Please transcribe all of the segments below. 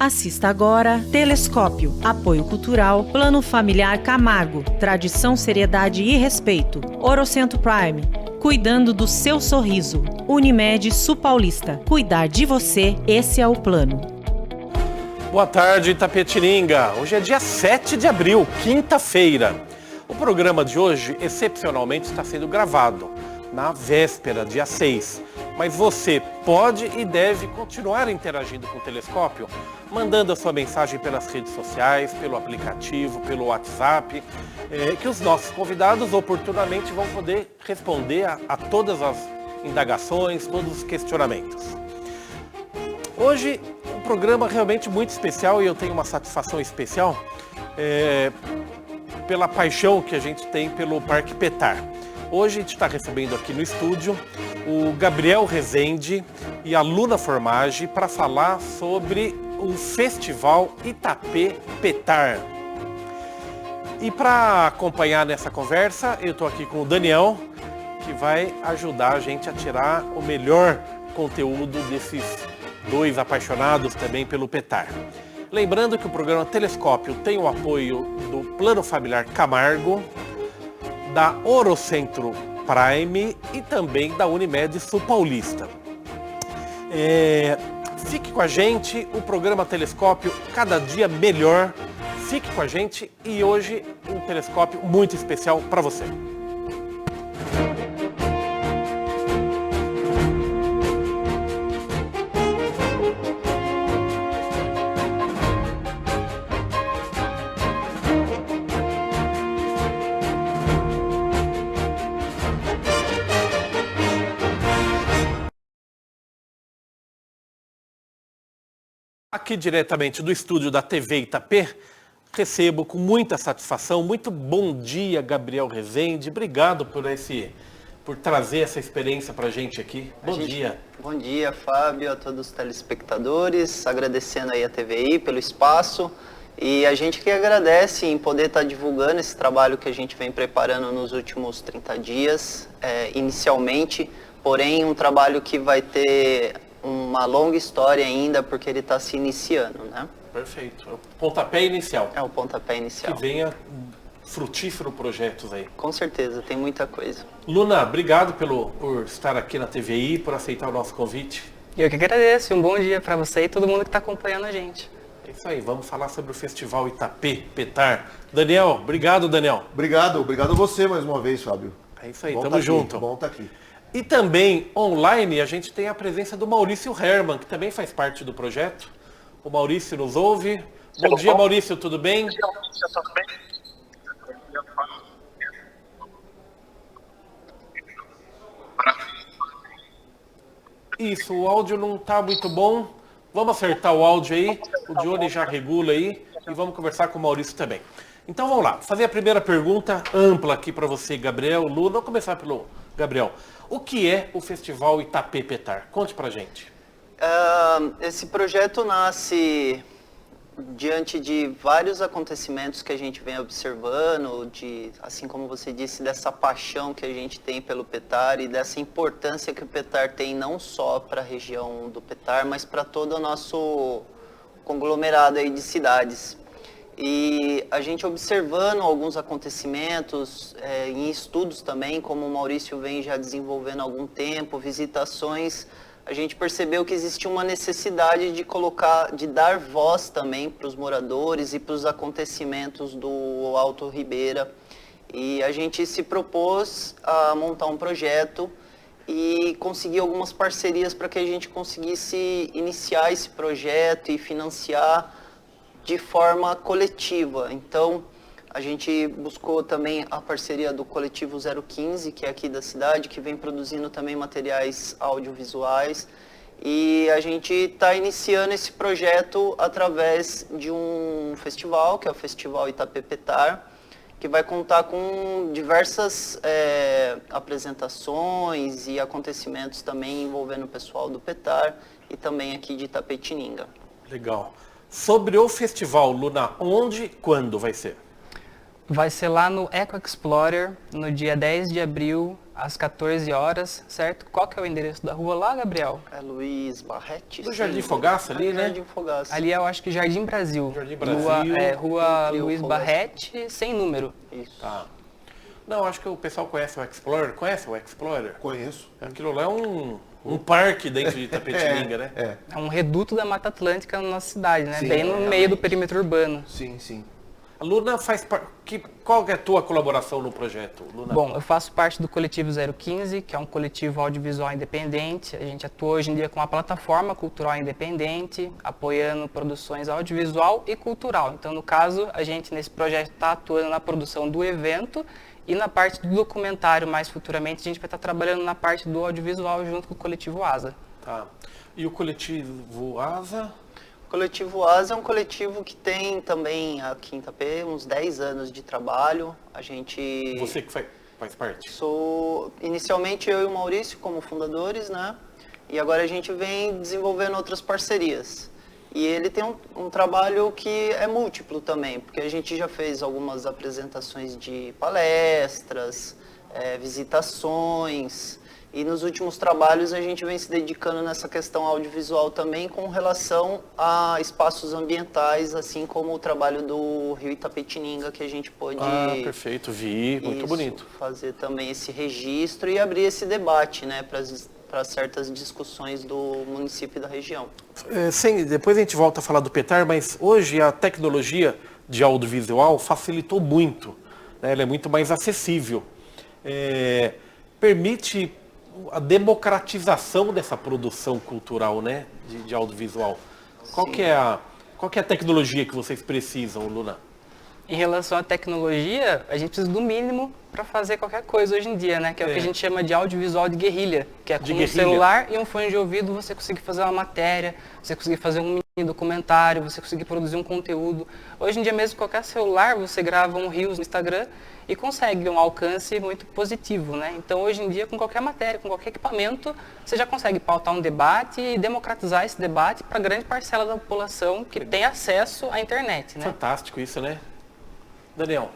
Assista agora Telescópio, Apoio Cultural, Plano Familiar Camargo, Tradição, Seriedade e Respeito. Orocentro Prime, cuidando do seu sorriso. Unimed Sul Paulista, cuidar de você, esse é o plano. Boa tarde, Itapetininga. Hoje é dia 7 de abril, quinta-feira. O programa de hoje, excepcionalmente, está sendo gravado na véspera, dia 6. Mas você pode e deve continuar interagindo com o Telescópio, mandando a sua mensagem pelas redes sociais, pelo aplicativo, pelo WhatsApp, que os nossos convidados oportunamente vão poder responder a todas as indagações, todos os questionamentos. Hoje, um programa realmente muito especial e eu tenho uma satisfação especial pela paixão que a gente tem pelo Parque Petar. Hoje a gente está recebendo aqui no estúdio o Gabriel Rezende e a Luna Formage para falar sobre o Festival Itapê Petar. E para acompanhar nessa conversa, eu estou aqui com o Daniel, que vai ajudar a gente a tirar o melhor conteúdo desses dois apaixonados também pelo Petar. Lembrando que o programa Telescópio tem o apoio do Plano Familiar Camargo, da Orocentro Prime e também da Unimed Sul Paulista. Fique com a gente, o programa Telescópio cada dia melhor. Fique com a gente e hoje um telescópio muito especial para você. Aqui diretamente do estúdio da TV Itapê, recebo com muita satisfação, muito bom dia, Gabriel Rezende. Obrigado por trazer essa experiência para a gente aqui. Bom dia. Bom dia, Fábio, a todos os telespectadores, agradecendo aí a TVI pelo espaço. E a gente que agradece em poder estar divulgando esse trabalho que a gente vem preparando nos últimos 30 dias, inicialmente, porém um trabalho que vai ter uma longa história ainda, porque ele está se iniciando, né? Perfeito. É o pontapé inicial. É o pontapé inicial. Que venha frutífero projetos aí. Com certeza, tem muita coisa. Luna, obrigado por estar aqui na TVI, por aceitar o nosso convite. Eu que agradeço. Um bom dia para você e todo mundo que está acompanhando a gente. É isso aí, vamos falar sobre o Festival Itapê Petar. Daniel, obrigado, Daniel. Obrigado a você mais uma vez, Fábio. É isso aí, bom tamo junto. Bom estar aqui. E também, online, a gente tem a presença do Maurício Herman, que também faz parte do projeto. O Maurício nos ouve. Bom dia, Maurício, tudo bem? Bom dia, Maurício, tudo bem? Isso, o áudio não está muito bom. Vamos acertar o áudio aí. O Johnny já regula aí. E vamos conversar com o Maurício também. Então vamos lá, fazer a primeira pergunta ampla aqui para você, Gabriel, Luna. Vamos começar pelo Gabriel. O que é o Festival Itapê Petar? Conte pra gente. Esse projeto nasce diante de vários acontecimentos que a gente vem observando, assim como você disse, dessa paixão que a gente tem pelo Petar e dessa importância que o Petar tem não só para a região do Petar, mas para todo o nosso conglomerado aí de cidades. E a gente observando alguns acontecimentos, em estudos também, como o Maurício vem já desenvolvendo há algum tempo, visitações, a gente percebeu que existia uma necessidade de dar voz também para os moradores e para os acontecimentos do Alto Ribeira. E a gente se propôs a montar um projeto e conseguir algumas parcerias para que a gente conseguisse iniciar esse projeto e financiar de forma coletiva. Então, a gente buscou também a parceria do Coletivo 015, que é aqui da cidade, que vem produzindo também materiais audiovisuais. E a gente está iniciando esse projeto através de um festival, que é o Festival Itapê Petar, que vai contar com diversas apresentações e acontecimentos também envolvendo o pessoal do Petar e também aqui de Itapetininga. Legal. Sobre o festival, Luna, onde e quando vai ser? Vai ser lá no Eco Explorer, no dia 10 de abril, às 14 horas, certo? Qual que é o endereço da rua lá, Gabriel? É Luiz Barretti. Do Jardim Fogaça ali, né? Jardim Fogaça. Ali eu acho que Jardim Brasil. Jardim Brasil. Rua Entre o Luiz Fogaça. Barretti, sem número. Isso. Tá. Não, acho que o pessoal conhece o Explorer. Conhece o Explorer? Conheço. Aquilo lá é um parque dentro de Itapetininga, né? É um reduto da Mata Atlântica na nossa cidade, né? Sim, Bem no meio do perímetro urbano. Sim, sim. A Luna faz parte... Qual que é a tua colaboração no projeto, Luna? Bom, eu faço parte do Coletivo 015, que é um coletivo audiovisual independente. A gente atua hoje em dia com uma plataforma cultural independente, apoiando produções audiovisual e cultural. Então, no caso, a gente nesse projeto está atuando na produção do evento e na parte do documentário, mais futuramente, a gente vai estar trabalhando na parte do audiovisual junto com o Coletivo ASA. Tá. E o coletivo ASA? O Coletivo ASA é um coletivo que tem também aqui em Itapê uns 10 anos de trabalho. A gente... Você que faz parte? Sou inicialmente eu e o Maurício como fundadores, né? E agora a gente vem desenvolvendo outras parcerias. E ele tem um trabalho que é múltiplo também, porque a gente já fez algumas apresentações de palestras, visitações, e nos últimos trabalhos a gente vem se dedicando nessa questão audiovisual também com relação a espaços ambientais, assim como o trabalho do Rio Itapetininga, que a gente pôde... perfeito, vi, muito bonito. Fazer também esse registro e abrir esse debate, né, para certas discussões do município e da região. Depois a gente volta a falar do Petar, mas hoje a tecnologia de audiovisual facilitou muito, né? Ela é muito mais acessível. Permite a democratização dessa produção cultural, né, de audiovisual. Qual que é a tecnologia que vocês precisam, Luna? Em relação à tecnologia, a gente precisa do mínimo para fazer qualquer coisa hoje em dia, né? Que é o que a gente chama de audiovisual de guerrilha, que é com um celular e um fone de ouvido você conseguir fazer uma matéria, você conseguir fazer um mini documentário, você conseguir produzir um conteúdo. Hoje em dia mesmo, qualquer celular, você grava um Reels no Instagram e consegue um alcance muito positivo, né? Então, hoje em dia, com qualquer matéria, com qualquer equipamento, você já consegue pautar um debate e democratizar esse debate para grande parcela da população que tem acesso à internet, né? Fantástico isso, né? Daniel.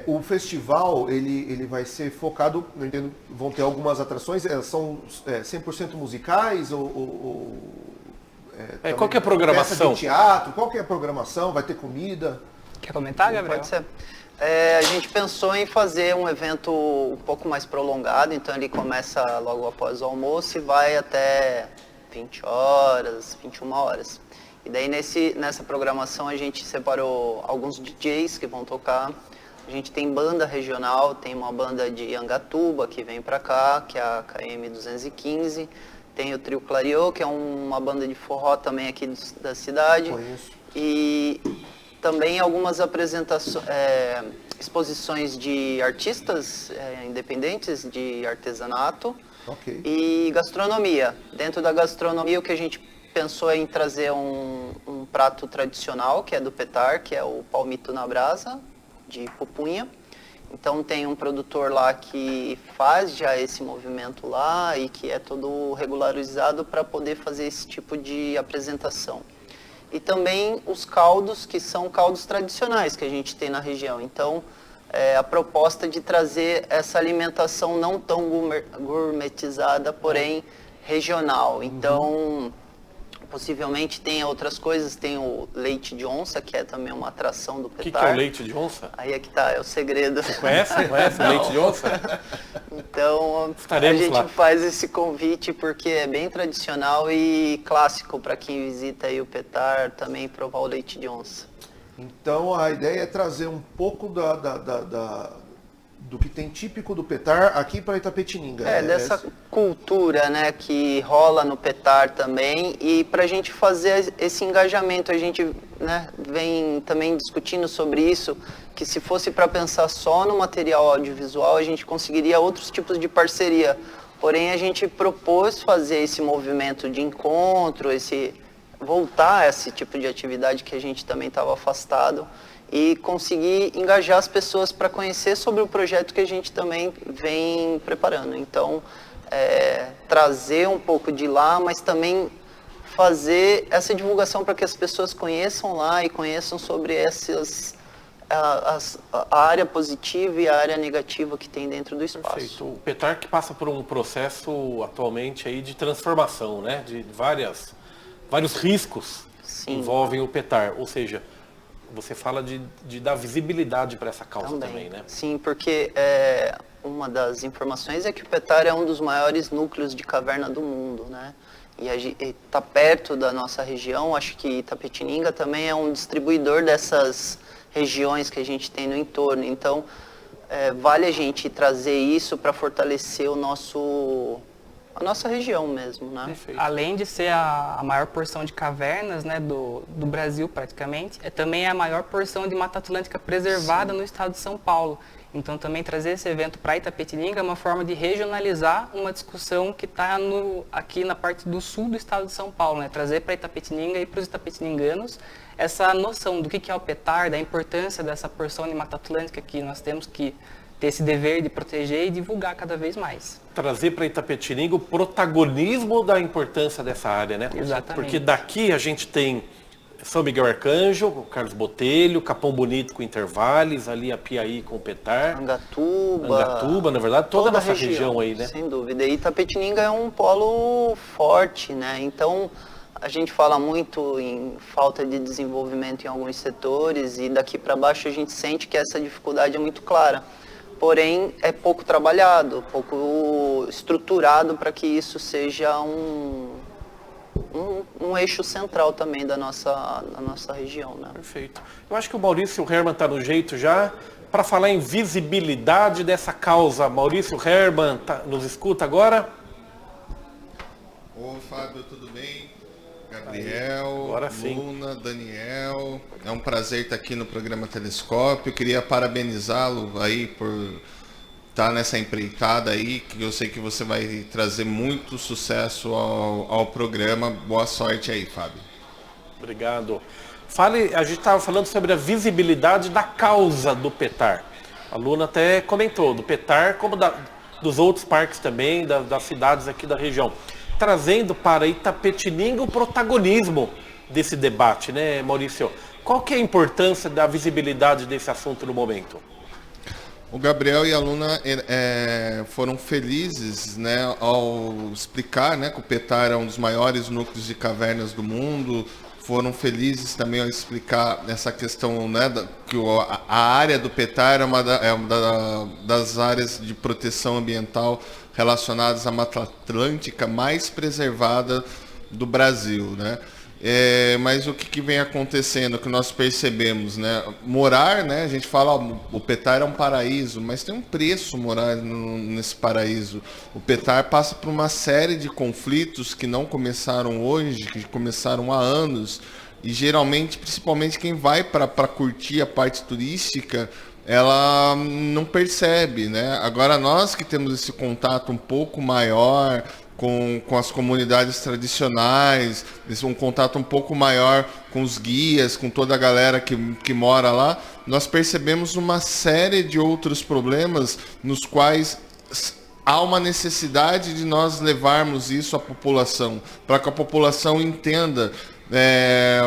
O festival, ele vai ser focado, eu entendo, vão ter algumas atrações, são 100% musicais qual que é a programação? Peça de teatro, qual que é a programação? Vai ter comida? Quer comentar, Gabriel? Pode ser. A gente pensou em fazer um evento um pouco mais prolongado, então ele começa logo após o almoço e vai até 20 horas, 21 horas. E daí nessa programação a gente separou alguns DJs que vão tocar. A gente tem banda regional, tem uma banda de Angatuba que vem pra cá, que é a KM 215. Tem o Trio Clariô, que é uma banda de forró também aqui da cidade. Conheço. E também algumas exposições de artistas independentes de artesanato. Ok. E gastronomia. Dentro da gastronomia, o que a gente pensou em trazer um prato tradicional, que é do Petar, que é o palmito na brasa, de pupunha. Então tem um produtor lá que faz já esse movimento lá e que é todo regularizado para poder fazer esse tipo de apresentação. E também os caldos, que são caldos tradicionais que a gente tem na região. Então, a proposta de trazer essa alimentação não tão gourmetizada, porém regional. Então, possivelmente tem outras coisas, tem o leite de onça, que é também uma atração do Petar. O que é o leite de onça? Aí é que tá, é o segredo. Você conhece o leite de onça? Então, Estaremos a gente lá. faz esse convite porque é bem tradicional e clássico para quem visita aí o Petar também provar o leite de onça. Então a ideia é trazer um pouco do que tem típico do Petar aqui para Itapetininga. Dessa cultura, né, que rola no Petar também, e para a gente fazer esse engajamento, a gente, né, vem também discutindo sobre isso, que se fosse para pensar só no material audiovisual, a gente conseguiria outros tipos de parceria. Porém, a gente propôs fazer esse movimento de encontro, voltar a esse tipo de atividade que a gente também estava afastado, e conseguir engajar as pessoas para conhecer sobre o projeto que a gente também vem preparando. Então, trazer um pouco de lá, mas também fazer essa divulgação para que as pessoas conheçam lá e conheçam sobre essas a área positiva e a área negativa que tem dentro do espaço. Perfeito. O Petar que passa por um processo atualmente aí de transformação, né? De vários riscos que envolvem o Petar. Ou seja, você fala de dar visibilidade para essa causa também, né? Sim, porque uma das informações é que o Petar é um dos maiores núcleos de caverna do mundo, né? E está perto da nossa região. Acho que Itapetininga também é um distribuidor dessas regiões que a gente tem no entorno. Então, vale a gente trazer isso para fortalecer a nossa região mesmo, né? Perfeito. Além de ser a maior porção de cavernas, né, do Brasil praticamente, também é a maior porção de Mata Atlântica preservada no estado de São Paulo. Então também trazer esse evento para Itapetininga é uma forma de regionalizar uma discussão que está aqui na parte do sul do estado de São Paulo, né? Trazer para Itapetininga e para os itapetininganos essa noção do que é o Petar, da importância dessa porção de Mata Atlântica que nós temos que ter esse dever de proteger e divulgar cada vez mais. Trazer para Itapetininga o protagonismo da importância dessa área, né? Exatamente. Porque daqui a gente tem São Miguel Arcanjo, o Carlos Botelho, Capão Bonito com Intervales, ali a Piaí com o Petar. Angatuba, na verdade, toda a nossa região aí, né? Sem dúvida. E Itapetininga é um polo forte, né? Então, a gente fala muito em falta de desenvolvimento em alguns setores e daqui para baixo a gente sente que essa dificuldade é muito clara. Porém, é pouco trabalhado, pouco estruturado para que isso seja um eixo central também da nossa região, né? Perfeito. Eu acho que o Maurício Herman está no jeito já para falar em visibilidade dessa causa. Maurício Herman nos escuta agora? Ô Fábio, tudo bem? Gabriel, agora sim. Luna, Daniel, é um prazer estar aqui no programa Telescópio. Queria parabenizá-lo aí por estar nessa empreitada aí, que eu sei que você vai trazer muito sucesso ao programa. Boa sorte aí, Fábio. Obrigado. A gente estava falando sobre a visibilidade da causa do Petar. A Luna até comentou, do Petar como dos outros parques também, das cidades aqui da região. Trazendo para Itapetininga o protagonismo desse debate, né, Maurício? Qual que é a importância da visibilidade desse assunto no momento? O Gabriel e a Luna foram felizes, né, ao explicar, né, que o Petar é um dos maiores núcleos de cavernas do mundo. Foram felizes também ao explicar essa questão, né, que a área do Petar é uma das áreas de proteção ambiental relacionadas à Mata Atlântica mais preservada do Brasil, né? Mas o que vem acontecendo, o que nós percebemos, né? Morar, né? A gente fala, o Petar é um paraíso, mas tem um preço morar nesse paraíso. O Petar passa por uma série de conflitos que não começaram hoje, que começaram há anos, e geralmente, principalmente quem vai para curtir a parte turística, ela não percebe, né? Agora nós que temos esse contato um pouco maior com as comunidades tradicionais, um contato um pouco maior com os guias, com toda a galera que mora lá, nós percebemos uma série de outros problemas nos quais há uma necessidade de nós levarmos isso à população, para que a população entenda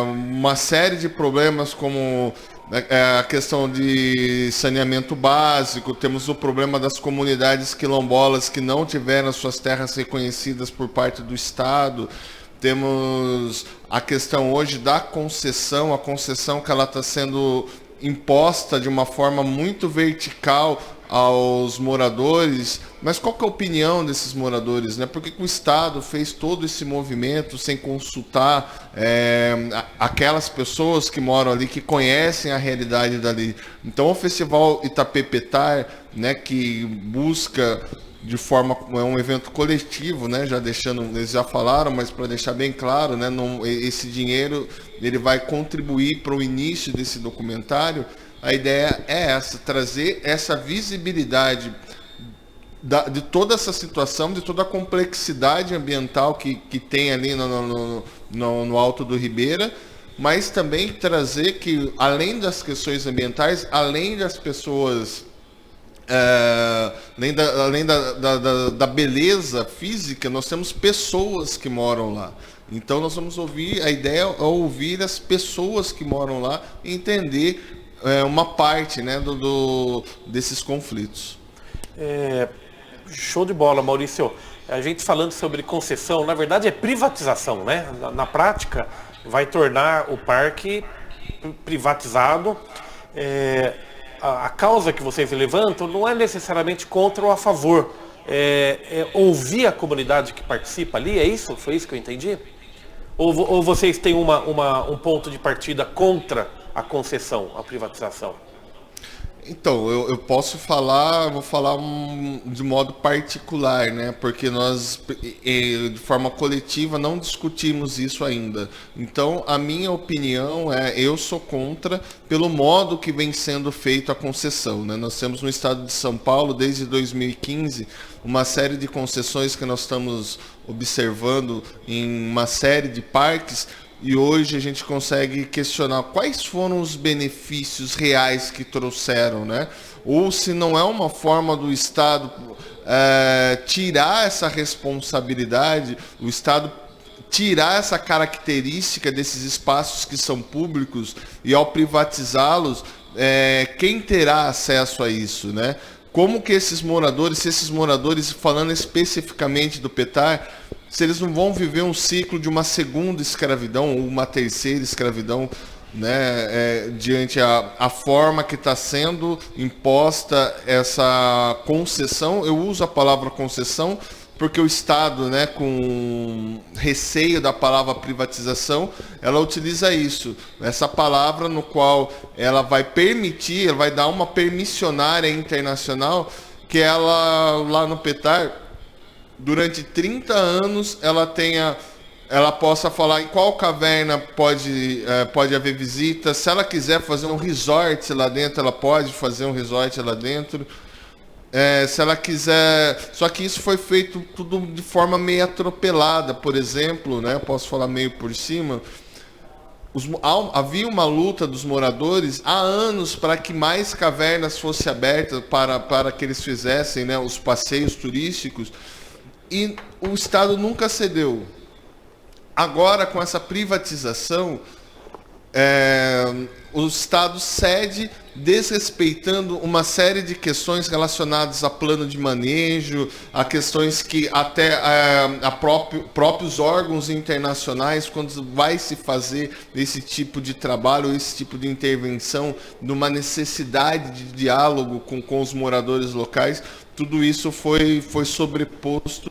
uma série de problemas como a questão de saneamento básico, temos o problema das comunidades quilombolas que não tiveram suas terras reconhecidas por parte do Estado, temos a questão hoje da concessão, a concessão que ela está sendo imposta de uma forma muito vertical aos moradores, mas qual que é a opinião desses moradores, né? Por que o Estado fez todo esse movimento sem consultar aquelas pessoas que moram ali, que conhecem a realidade dali? Então o Festival Itapepetar, né, que busca de forma, é um evento coletivo, né? Já deixando, eles já falaram, mas para deixar bem claro, né? Esse dinheiro ele vai contribuir para o início desse documentário. A ideia é essa, trazer essa visibilidade de toda essa situação, de toda a complexidade ambiental que tem ali no Alto do Ribeira, mas também trazer que, além das questões ambientais, além das pessoas, além da beleza física, nós temos pessoas que moram lá. Então nós vamos ouvir, a ideia é ouvir as pessoas que moram lá e entender uma parte, né, desses conflitos. Show de bola, Maurício. A gente falando sobre concessão, na verdade é privatização, né? Na prática, vai tornar o parque privatizado. A causa que vocês levantam não é necessariamente contra ou a favor. Ouvir a comunidade que participa ali, é isso? Foi isso que eu entendi? Ou vocês têm um ponto de partida contra a concessão, a privatização? Então, eu posso falar, vou falar de modo particular, né? Porque nós, de forma coletiva, não discutimos isso ainda. Então, a minha opinião eu sou contra pelo modo que vem sendo feito a concessão, né? Nós temos no estado de São Paulo, desde 2015, uma série de concessões que nós estamos observando em uma série de parques. E hoje a gente consegue questionar quais foram os benefícios reais que trouxeram, né? Ou se não é uma forma do Estado tirar essa responsabilidade, o Estado tirar essa característica desses espaços que são públicos e ao privatizá-los, quem terá acesso a isso, né? Como que se esses moradores, falando especificamente do Petar, se eles não vão viver um ciclo de uma segunda escravidão ou uma terceira escravidão, né, diante a forma que está sendo imposta essa concessão. Eu uso a palavra concessão porque o Estado, né, com receio da palavra privatização, ela utiliza isso, essa palavra no qual ela vai permitir, ela vai dar uma permissionária internacional que ela, lá no Petar, durante 30 anos, ela possa falar em qual caverna pode haver visita. Se ela quiser fazer um resort lá dentro, ela pode fazer um resort lá dentro. Se ela quiser... Só que isso foi feito tudo de forma meio atropelada, por exemplo, né? Posso falar meio por cima. Havia uma luta dos moradores há anos para que mais cavernas fossem abertas para que eles fizessem, né, os passeios turísticos. E o Estado nunca cedeu. Agora, com essa privatização, o Estado cede, desrespeitando uma série de questões relacionadas a plano de manejo, a questões que até próprios órgãos internacionais, quando vai se fazer esse tipo de trabalho, esse tipo de intervenção, numa necessidade de diálogo com os moradores locais, tudo isso foi sobreposto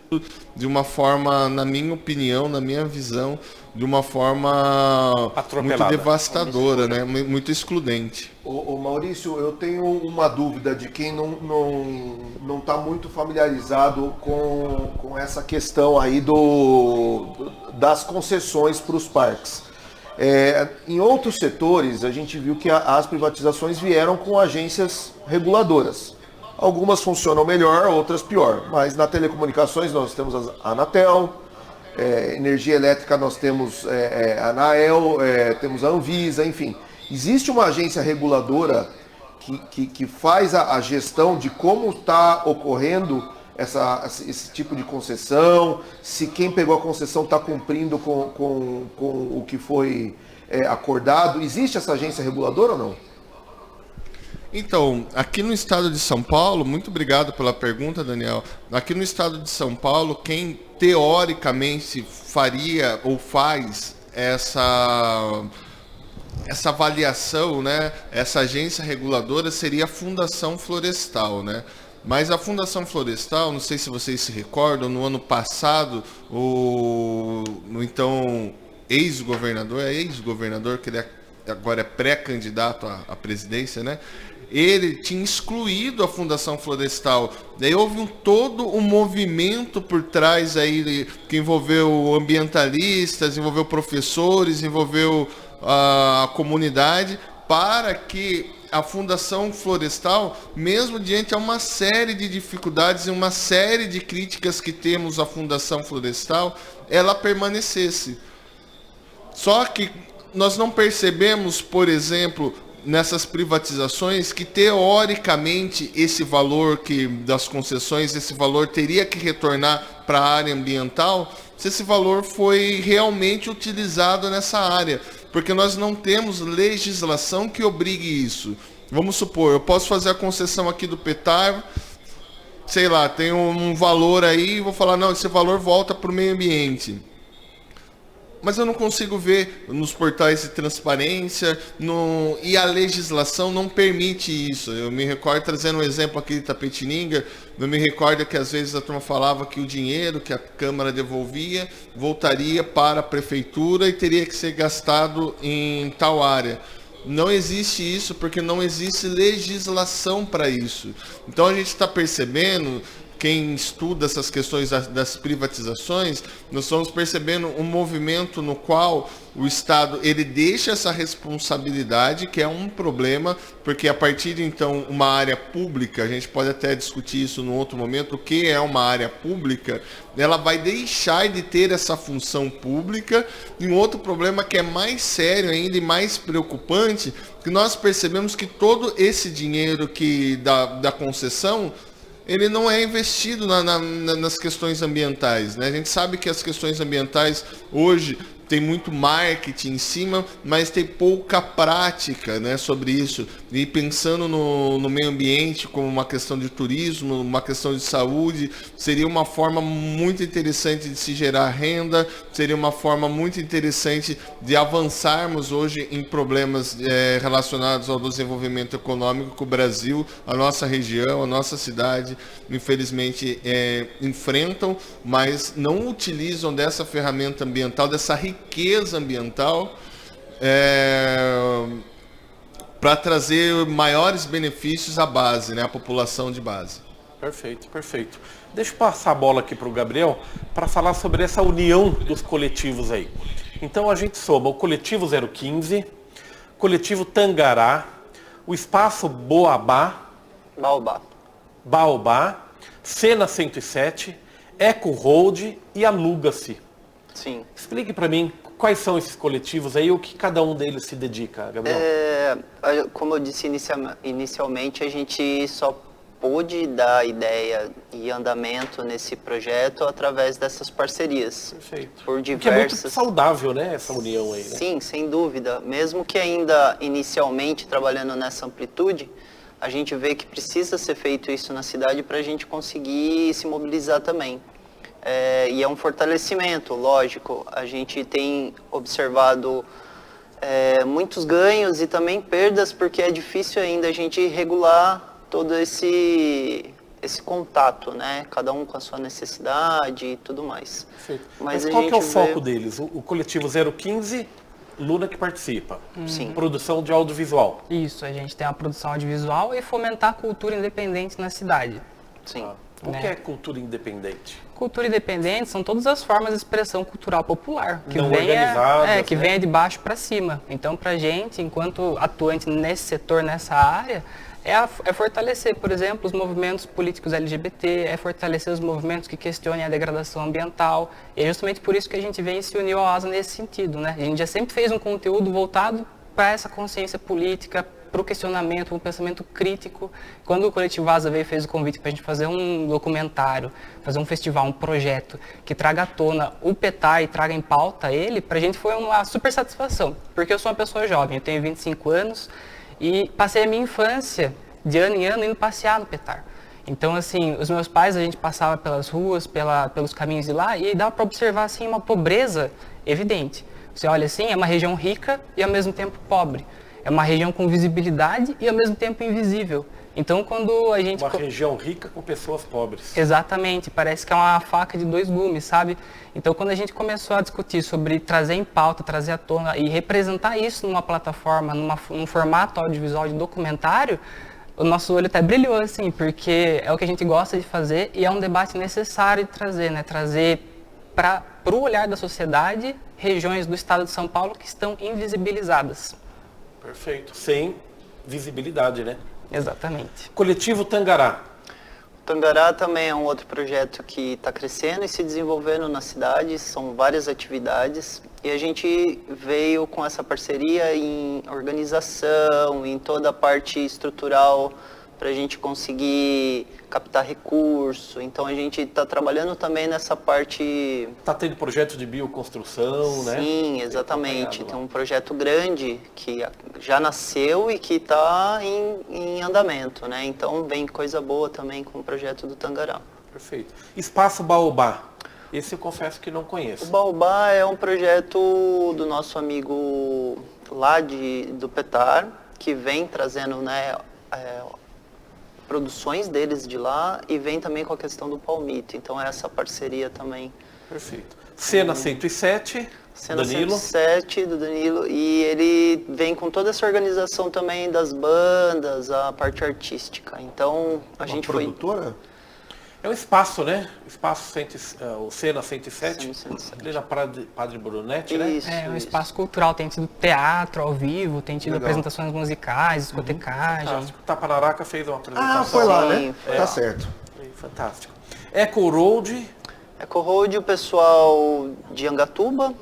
de uma forma, na minha opinião, na minha visão, de uma forma muito devastadora, né? Muito excludente. Ô Maurício, eu tenho uma dúvida de quem não está muito familiarizado com essa questão aí das concessões para os parques. Em outros setores, a gente viu que as privatizações vieram com agências reguladoras. Algumas funcionam melhor, outras pior. Mas na telecomunicações nós temos a Anatel, energia elétrica nós temos a ANAEL, temos a Anvisa, enfim. Existe uma agência reguladora que faz a gestão de como está ocorrendo esse tipo de concessão, se quem pegou a concessão está cumprindo com o que foi acordado. Existe essa agência reguladora ou não? Então, aqui no estado de São Paulo, muito obrigado pela pergunta, Daniel. Aqui no estado de São Paulo, quem teoricamente faria ou faz essa avaliação, né, essa agência reguladora seria a Fundação Florestal, né? Mas a Fundação Florestal, não sei se vocês se recordam, no ano passado, o então ex-governador, que ele agora é pré-candidato à presidência, né? Ele tinha excluído a Fundação Florestal. Daí houve todo um movimento por trás aí que envolveu ambientalistas, envolveu professores, envolveu a comunidade, para que a Fundação Florestal, mesmo diante a uma série de dificuldades e uma série de críticas que temos à Fundação Florestal, ela permanecesse. Só que nós não percebemos, por exemplo, nessas privatizações, que teoricamente esse valor das concessões, esse valor teria que retornar para a área ambiental, se esse valor foi realmente utilizado nessa área. porque nós não temos legislação que obrigue isso. Vamos supor, eu posso fazer a concessão aqui do Petar, sei lá, tem um valor aí, e vou falar, não, esse valor volta para o meio ambiente. Mas eu não consigo ver nos portais de transparência, e a legislação não permite isso. Eu me recordo, trazendo um exemplo aqui de Itapetininga, eu me recordo que às vezes a turma falava que o dinheiro que a Câmara devolvia voltaria para a Prefeitura e teria que ser gastado em tal área. Não existe isso porque não existe legislação para isso. Então a gente está percebendo, quem estuda essas questões das privatizações, nós estamos percebendo um movimento no qual o Estado ele deixa essa responsabilidade, que é um problema, porque a partir de então uma área pública, a gente pode até discutir isso num outro momento, o que é uma área pública, ela vai deixar de ter essa função pública. E um outro problema que é mais sério ainda e mais preocupante, que nós percebemos que todo esse dinheiro da concessão, ele não é investido nas questões ambientais, né? A gente sabe que as questões ambientais hoje tem muito marketing em cima, mas tem pouca prática, né, sobre isso. E pensando no meio ambiente como uma questão de turismo, uma questão de saúde, seria uma forma muito interessante de se gerar renda, seria uma forma muito interessante de avançarmos hoje em problemas relacionados ao desenvolvimento econômico que o Brasil, a nossa região, a nossa cidade, infelizmente enfrentam, mas não utilizam dessa ferramenta ambiental, dessa riqueza ambiental, para trazer maiores benefícios à base, né, à população de base. Perfeito, perfeito. Deixa eu passar a bola aqui para o Gabriel para falar sobre essa união dos coletivos aí. Então a gente soma o Coletivo 015, Coletivo Tangará, o Espaço Baobá, Cena 107, Eco Road e Aluga-se. Sim. Explique para mim quais são esses coletivos aí, o que cada um deles se dedica, Gabriel. Como eu disse inicialmente, a gente só pôde dar ideia e andamento nesse projeto através dessas parcerias. Perfeito. Por diversas... Porque é muito saudável, né, essa união aí, né? Sim, sem dúvida. Mesmo que ainda inicialmente trabalhando nessa amplitude, a gente vê que precisa ser feito isso na cidade para a gente conseguir se mobilizar também. E é um fortalecimento, lógico. A gente tem observado muitos ganhos e também perdas, porque é difícil ainda a gente regular todo esse contato, né? Cada um com a sua necessidade e tudo mais. Perfeito. Mas qual que é o foco deles? O Coletivo 015, Luna que participa. Sim. Produção de audiovisual. Isso, a gente tem a produção audiovisual e fomentar a cultura independente na cidade. Sim. O que é cultura independente? Cultura independente são todas as formas de expressão cultural popular, que não organizadas, que venha de baixo para cima. Então, para a gente, enquanto atuante nesse setor, nessa área, é fortalecer, por exemplo, os movimentos políticos LGBT, é fortalecer os movimentos que questionem a degradação ambiental. E é justamente por isso que a gente vem e se uniu ao ASA nesse sentido, né? A gente já sempre fez um conteúdo voltado para essa consciência política, para o questionamento, um pensamento crítico. Quando o Coletivo ASA veio e fez o convite para a gente fazer um documentário, fazer um festival, um projeto que traga à tona o Petar e traga em pauta ele, para a gente foi uma super satisfação, porque eu sou uma pessoa jovem, eu tenho 25 anos e passei a minha infância de ano em ano indo passear no Petar. Então, assim, os meus pais, a gente passava pelas ruas, pelos caminhos de lá, e aí dava para observar, assim, uma pobreza evidente. Você olha assim, é uma região rica e ao mesmo tempo pobre. É uma região com visibilidade e ao mesmo tempo invisível. Então, quando a gente... Uma região rica com pessoas pobres. Exatamente, parece que é uma faca de dois gumes, sabe? Então, quando a gente começou a discutir sobre trazer em pauta, trazer à tona e representar isso numa plataforma, num formato audiovisual de documentário, o nosso olho até brilhou, assim, porque é o que a gente gosta de fazer e é um debate necessário de trazer, né? Trazer para o olhar da sociedade regiões do estado de São Paulo que estão invisibilizadas. Perfeito. Sem visibilidade, né? Exatamente. Coletivo Tangará. O Tangará também é um outro projeto que está crescendo e se desenvolvendo na cidade. São várias atividades. E a gente veio com essa parceria em organização, em toda a parte estrutural para a gente conseguir captar recurso. Então a gente está trabalhando também nessa parte... Está tendo projeto de bioconstrução, né? Sim, exatamente. Tem um projeto grande que já nasceu e que está em andamento, né? Então vem coisa boa também com o projeto do Tangará. Perfeito. Espaço Baobá. Esse eu confesso que não conheço. O Baobá é um projeto do nosso amigo lá do Petar, que vem trazendo, né, produções deles de lá e vem também com a questão do palmito. Então é essa parceria também. Perfeito. Cena 107, Cena Danilo. 107 do Danilo, e ele vem com toda essa organização também das bandas, a parte artística. Então a gente produtora? É um espaço, né? O Cena 107, Cena 107. ali na Padre Brunetti, né? Isso, É um isso. espaço cultural, tem tido teatro ao vivo, tem tido Legal. apresentações musicais, discotecagem. Fantástico. Tapararaca fez uma apresentação. Ah, foi lá, Sim, né? foi Tá lá. certo. Fantástico. Echo Road, Echo Road, o pessoal de Angatuba,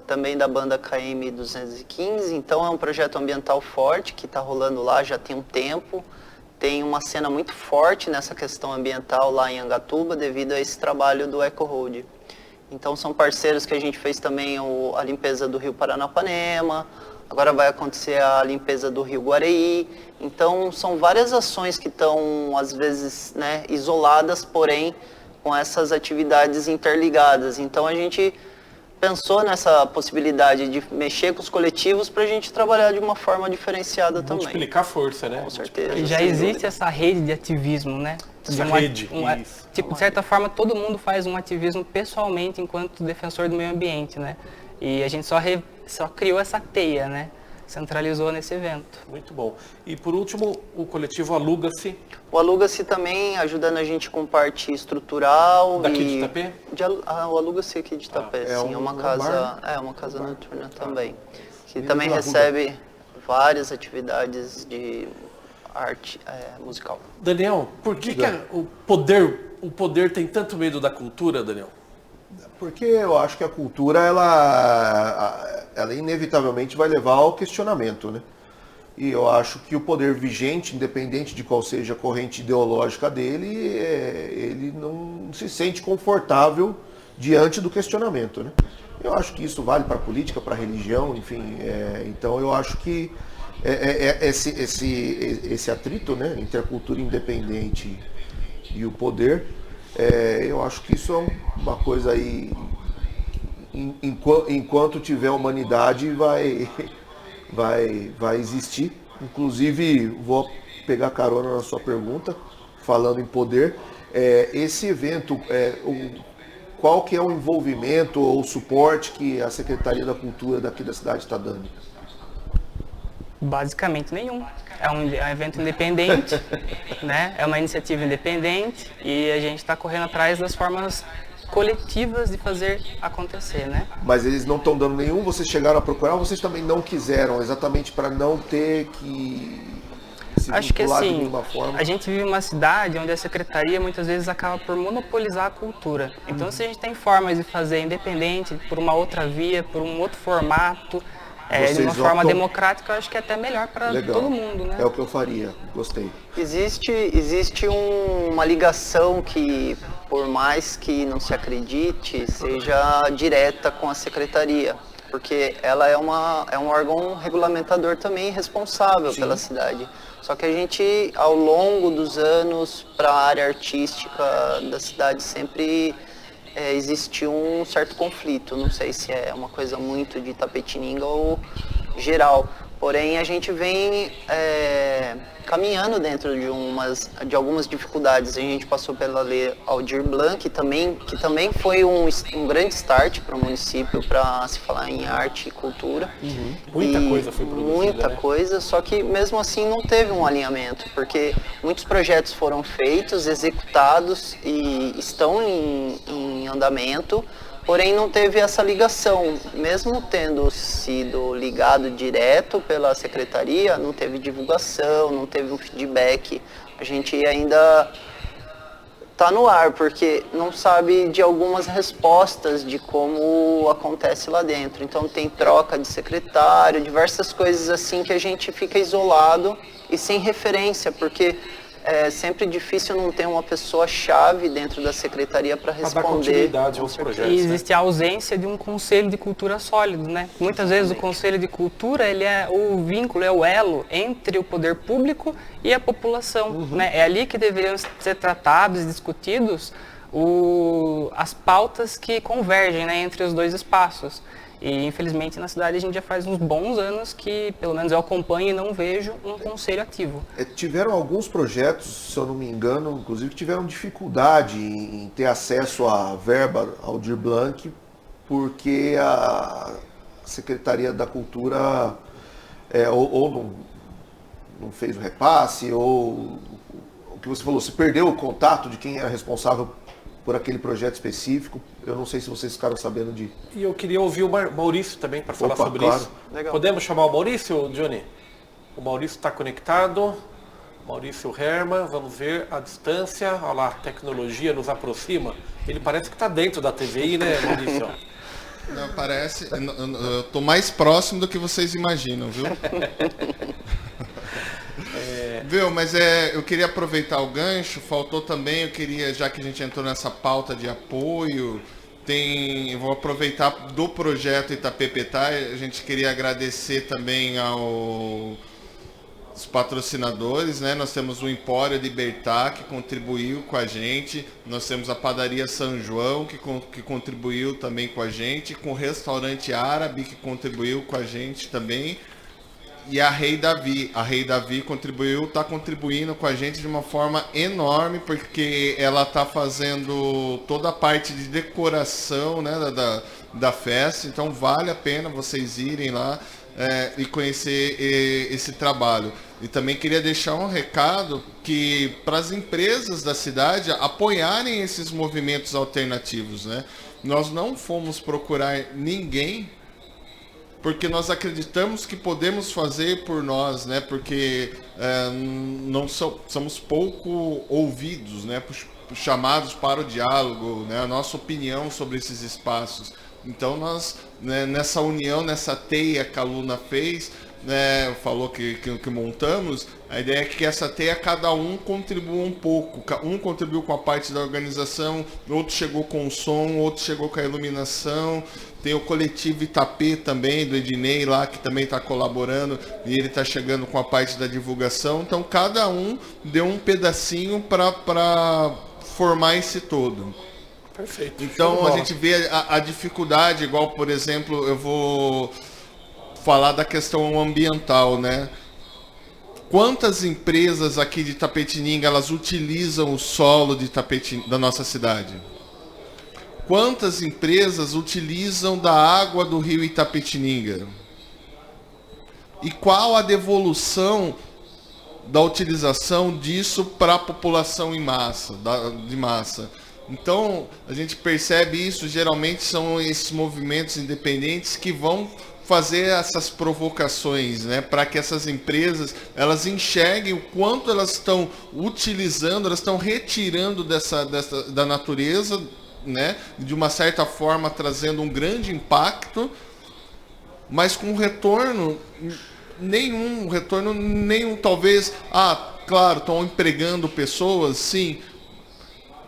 também da banda KM 215. Então é um projeto ambiental forte que está rolando lá já tem um tempo. Tem uma cena muito forte nessa questão ambiental lá em Angatuba devido a esse trabalho do Echo Road. Então são parceiros que a gente fez também a limpeza do Rio Paranapanema, agora vai acontecer a limpeza do Rio Guareí. Então são várias ações que estão às vezes, né, isoladas, porém com essas atividades interligadas. Então a gente pensou nessa possibilidade de mexer com os coletivos para a gente trabalhar de uma forma diferenciada também. multiplicar a força, né? Com certeza. E já sem existe dúvida. essa rede de ativismo, né? Essa rede, isso. Tipo, de certa forma, todo mundo faz um ativismo pessoalmente enquanto defensor do meio ambiente, né? E a gente só criou essa teia, né? Centralizou nesse evento. Muito bom. E por último, o coletivo Aluga-se, O Aluga-se também ajudando a gente com parte estrutural. daqui e de Itapê? O Aluga-se aqui de Itapé, sim. É uma casa, uma casa noturna também. Que Menino também da recebe várias atividades de arte musical. Daniel, por que o poder tem tanto medo da cultura, Daniel? Porque eu acho que a cultura, ela inevitavelmente vai levar ao questionamento, né? E eu acho que o poder vigente, independente de qual seja a corrente ideológica dele, ele não se sente confortável diante do questionamento, né? Eu acho que isso vale para a política, para a religião, enfim. Então eu acho que esse atrito, né, entre a cultura independente e o poder, eu acho que isso é uma coisa aí, enquanto tiver humanidade, vai existir. Inclusive, vou pegar carona na sua pergunta, falando em poder. Esse evento, qual que é o envolvimento ou o suporte que a Secretaria da Cultura daqui da cidade está dando? Basicamente nenhum. É um evento independente, né? É uma iniciativa independente e a gente está correndo atrás das formas coletivas de fazer acontecer, né? Mas eles não estão dando nenhum, vocês chegaram a procurar, ou vocês também não quiseram, exatamente para não ter que se Acho que vincular de assim, nenhuma forma? a gente vive em uma cidade onde a secretaria muitas vezes acaba por monopolizar a cultura. Então se a gente tem formas de fazer independente, por uma outra via, por um outro formato, de uma forma democrática, eu acho que é até melhor para todo mundo, né? É o que eu faria, gostei. Existe uma ligação que, por mais que não se acredite, seja direta com a secretaria, porque ela é um órgão regulamentador também responsável pela cidade. Só que a gente, ao longo dos anos, para a área artística da cidade, sempre existiu um certo conflito. Não sei se é uma coisa muito de Itapetininga ou geral. Porém, a gente vem caminhando dentro de algumas dificuldades. A gente passou pela Lei Aldir Blanc, que também foi um grande start para o município para se falar em arte e cultura. Muita coisa foi produzida, Muita né? coisa, só que mesmo assim não teve um alinhamento, porque muitos projetos foram feitos, executados e estão em andamento, porém não teve essa ligação. Mesmo tendo sido ligado direto pela secretaria, não teve divulgação, não teve um feedback. A gente ainda está no ar, porque não sabe de algumas respostas de como acontece lá dentro. Então tem troca de secretário, diversas coisas assim que a gente fica isolado e sem referência, porque é sempre difícil não ter uma pessoa-chave dentro da secretaria para Para dar responder. continuidade aos projetos. E né? existe a ausência de um conselho de cultura sólido, né? Muitas vezes o conselho de cultura, ele é o vínculo, é o elo entre o poder público e a população, né? É ali que deveriam ser tratados e discutidos as pautas que convergem, né, entre os dois espaços. E, infelizmente, na cidade a gente já faz uns bons anos que, pelo menos eu acompanho e não vejo um conselho ativo. Tiveram alguns projetos, se eu não me engano, inclusive, que tiveram dificuldade em ter acesso à verba Aldir Blanc, porque a Secretaria da Cultura ou não fez o repasse, ou o que você falou, se perdeu o contato de quem era responsável por aquele projeto específico. Eu não sei se vocês ficaram sabendo de... E eu queria ouvir o Maurício também para falar sobre claro. isso. Legal. Podemos chamar o Maurício, Johnny? O Maurício está conectado. Maurício Herman, vamos ver a distância. Olha lá, a tecnologia nos aproxima. Ele parece que está dentro da TVI, né, Maurício? Não, parece... Eu tô mais próximo do que vocês imaginam, viu? Viu, mas eu queria aproveitar o gancho, faltou também, eu queria, já que a gente entrou nessa pauta de apoio, eu vou aproveitar do projeto Itapepetar, a gente queria agradecer também aos patrocinadores, né? Nós temos o Empório Libertar, que contribuiu com a gente, nós temos a Padaria São João, que contribuiu também com a gente, com o Restaurante Árabe, que contribuiu com a gente também, e a Rei Davi. A Rei Davi está contribuindo com a gente de uma forma enorme, porque ela está fazendo toda a parte de decoração, né, da festa. Então vale a pena vocês irem lá e conhecer esse trabalho. E também queria deixar um recado que para as empresas da cidade apoiarem esses movimentos alternativos, né? Nós não fomos procurar ninguém porque nós acreditamos que podemos fazer por nós, né? Porque somos pouco ouvidos, né? Chamados para o diálogo, né? A nossa opinião sobre esses espaços. Então nós, né, nessa união, nessa teia que a Luna fez, né, falou que montamos, a ideia é que essa teia cada um contribua um pouco. Um contribuiu com a parte da organização, outro chegou com o som, outro chegou com a iluminação. Tem o coletivo Itapê também, do Ednei lá, que também está colaborando, e ele está chegando com a parte da divulgação. Então cada um deu um pedacinho para formar esse todo. Perfeito. Então a gente vê a dificuldade, igual, por exemplo, eu vou falar da questão ambiental, né? Quantas empresas aqui de Itapetininga, elas utilizam o solo da nossa cidade? Quantas empresas utilizam da água do rio Itapetininga? E qual a devolução da utilização disso para a população de massa? Então, a gente percebe isso, geralmente são esses movimentos independentes que vão fazer essas provocações, né, para que essas empresas elas enxerguem o quanto elas estão utilizando, elas estão retirando da natureza, né, de uma certa forma trazendo um grande impacto, mas com retorno nenhum, talvez, claro, estão empregando pessoas, sim,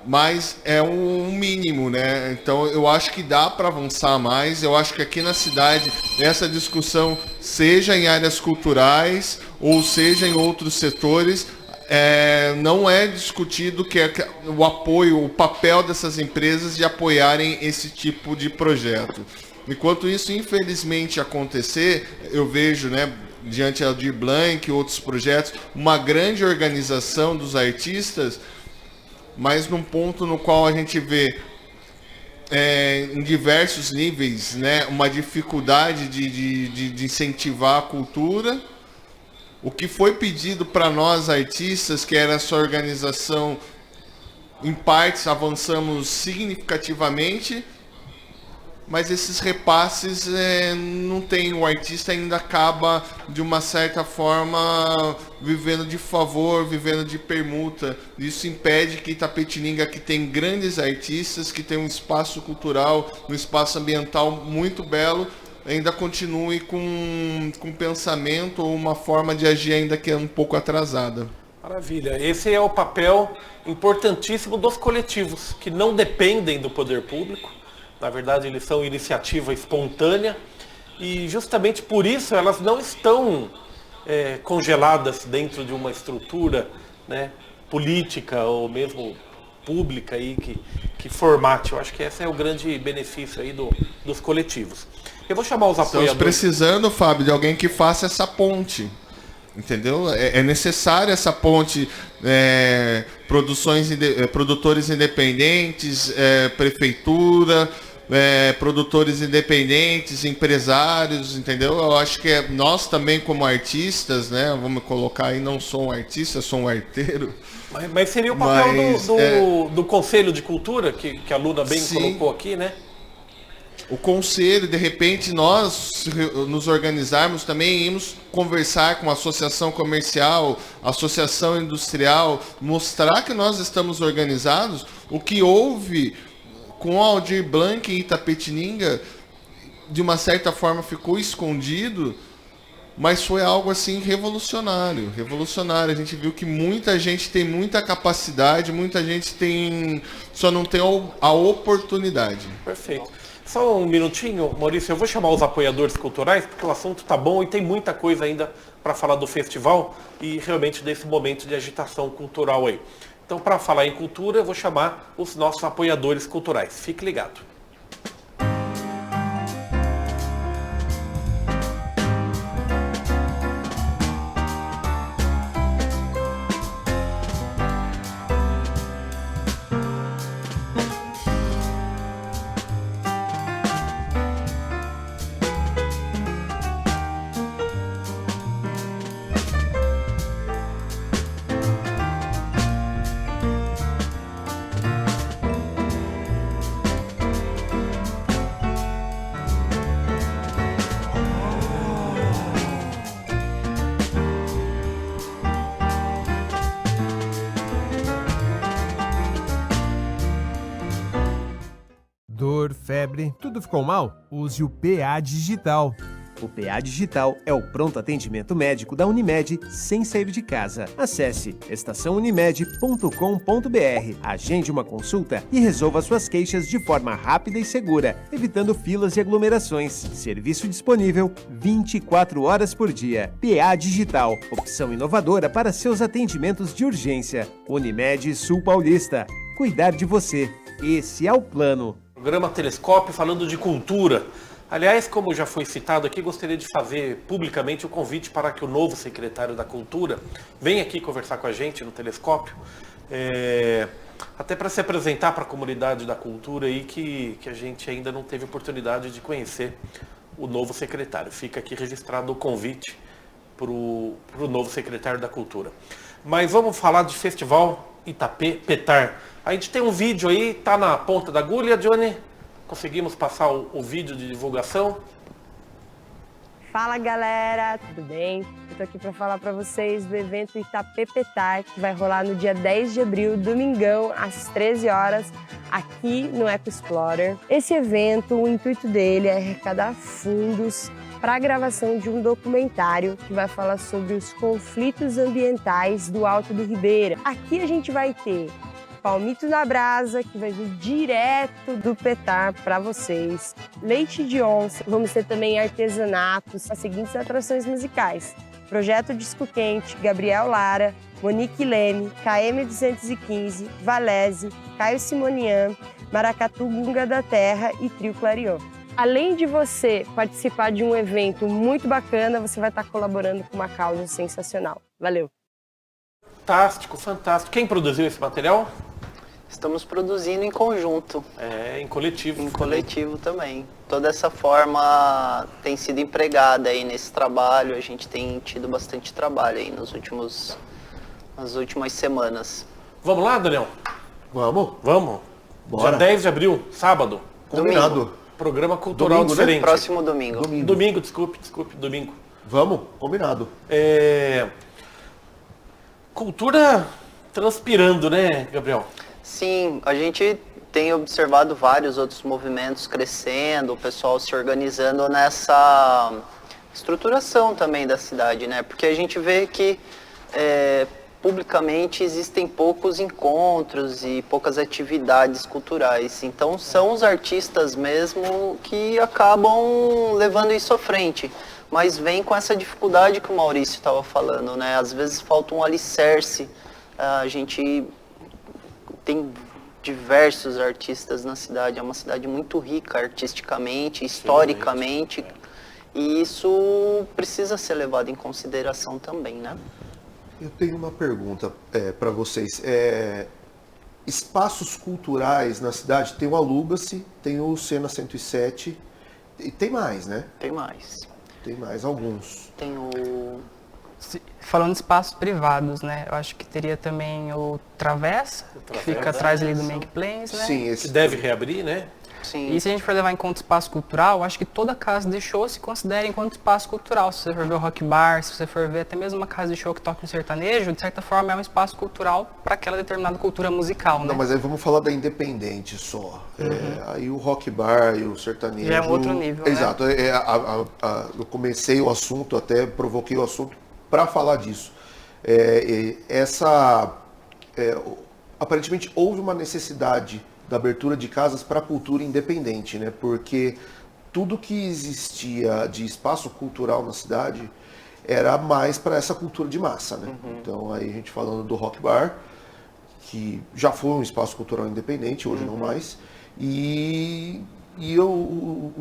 mas é um mínimo, né? Então eu acho que dá para avançar mais. Eu acho que aqui na cidade essa discussão, seja em áreas culturais ou seja em outros setores, não é discutido que o apoio, o papel dessas empresas de apoiarem esse tipo de projeto. Enquanto isso, infelizmente, acontecer, eu vejo, né, diante da Aldir Blanc e outros projetos, uma grande organização dos artistas, mas num ponto no qual a gente vê em diversos níveis, né, uma dificuldade de incentivar a cultura. O que foi pedido para nós artistas, que era essa organização, em partes avançamos significativamente, mas esses repasses não tem, o artista ainda acaba de uma certa forma vivendo de favor, vivendo de permuta. Isso impede que Itapetininga, que tem grandes artistas, que tem um espaço cultural, um espaço ambiental muito belo, ainda continue com um pensamento ou uma forma de agir ainda que é um pouco atrasada. Maravilha. Esse é o papel importantíssimo dos coletivos, que não dependem do poder público. Na verdade, eles são iniciativa espontânea e justamente por isso elas não estão congeladas dentro de uma estrutura, né, política ou mesmo pública aí que formate. Eu acho que esse é o grande benefício aí dos coletivos. Eu vou chamar os apoiadores. Estamos precisando, Fábio, de alguém que faça essa ponte. Entendeu? É necessária essa ponte, produtores independentes, prefeitura, produtores independentes, empresários, entendeu? Eu acho que nós também como artistas, né? Vamos colocar aí, não sou um artista, sou um arteiro. Mas seria o papel do Conselho de Cultura, que a Luna bem colocou aqui, né? O conselho, de repente, nós nos organizarmos também, irmos conversar com a associação comercial, associação industrial, mostrar que nós estamos organizados. O que houve com o Aldir Blanc em Itapetininga, de uma certa forma ficou escondido, mas foi algo assim revolucionário. A gente viu que muita gente tem muita capacidade, muita gente só não tem a oportunidade. Perfeito. Só um minutinho, Maurício, eu vou chamar os apoiadores culturais, porque o assunto tá bom e tem muita coisa ainda para falar do festival e realmente desse momento de agitação cultural aí. Então, para falar em cultura, eu vou chamar os nossos apoiadores culturais. Fique ligado. Dor, febre, tudo ficou mal? Use o PA Digital. O PA Digital é o pronto atendimento médico da Unimed sem sair de casa. Acesse estaçãounimed.com.br, agende uma consulta e resolva suas queixas de forma rápida e segura, evitando filas e aglomerações. Serviço disponível 24 horas por dia. PA Digital, opção inovadora para seus atendimentos de urgência. Unimed Sul Paulista. Cuidar de você. Esse é o plano. Programa Telescópio falando de cultura. Aliás, como já foi citado aqui, gostaria de fazer publicamente o convite para que o novo secretário da Cultura venha aqui conversar com a gente no Telescópio, até para se apresentar para a comunidade da cultura aí que a gente ainda não teve oportunidade de conhecer o novo secretário. Fica aqui registrado o convite para o novo secretário da Cultura. Mas vamos falar de Festival Itapepetar. A gente tem um vídeo aí, tá na ponta da agulha, Johnny? Conseguimos passar o vídeo de divulgação? Fala galera, tudo bem? Eu tô aqui para falar para vocês do evento Itapepetar, que vai rolar no dia 10 de abril, domingão, às 13 horas, aqui no Eco Explorer. Esse evento, o intuito dele é arrecadar fundos para a gravação de um documentário que vai falar sobre os conflitos ambientais do Alto do Ribeira. Aqui a gente vai ter palmito na brasa, que vai vir direto do petar para vocês. Leite de onça, vamos ter também artesanatos, as seguintes atrações musicais. Projeto Disco Quente, Gabriel Lara, Monique Leme, KM215, Valese, Caio Simonian, Maracatu Gunga da Terra e Trio Clarion. Além de você participar de um evento muito bacana, você vai estar colaborando com uma causa sensacional. Valeu! Fantástico, fantástico. Quem produziu esse material? Estamos produzindo em conjunto. Em coletivo. Em coletivo também. Toda essa forma tem sido empregada aí nesse trabalho. A gente tem tido bastante trabalho aí nas últimas semanas. Vamos lá, Daniel? Vamos? Vamos. Bora. Dia 10 de abril, sábado. Combinado. Domingo. Programa cultural Domingo, né? diferente. Próximo domingo. Domingo, desculpe, domingo. Vamos? Combinado. Cultura transpirando, né, Gabriel? Sim, a gente tem observado vários outros movimentos crescendo, o pessoal se organizando nessa estruturação também da cidade, né? Porque a gente vê que publicamente existem poucos encontros e poucas atividades culturais. Então são os artistas mesmo que acabam levando isso à frente. Mas vem com essa dificuldade que o Maurício estava falando, né? Às vezes falta um alicerce. A gente tem diversos artistas na cidade, é uma cidade muito rica artisticamente, historicamente, e isso precisa ser levado em consideração também, né? Eu tenho uma pergunta para vocês. Espaços culturais na cidade, tem o Aluga-se, tem o Cena 107, e tem mais, né? Tem mais. Tem mais alguns. Tem o... Falando de espaços privados, né? Eu acho que teria também o Travessa, que fica atrás ali do Make Plains, né? Sim, esse Que deve reabrir, né? Sim. E se a gente for levar em conta espaço cultural, acho que toda casa de show se considera enquanto espaço cultural. Se você for ver o Rock Bar, se você for ver até mesmo uma casa de show que toca um sertanejo, de certa forma é um espaço cultural para aquela determinada cultura musical, né? Não, mas aí vamos falar da independente só. Aí o Rock Bar e o sertanejo... Já é um outro nível, né? Exato. Eu comecei o assunto, até provoquei o assunto para falar disso. Aparentemente houve uma necessidade da abertura de casas para a cultura independente, né? Porque tudo que existia de espaço cultural na cidade era mais para essa cultura de massa, né? Então aí a gente falando do Rock Bar, que já foi um espaço cultural independente, hoje não mais, e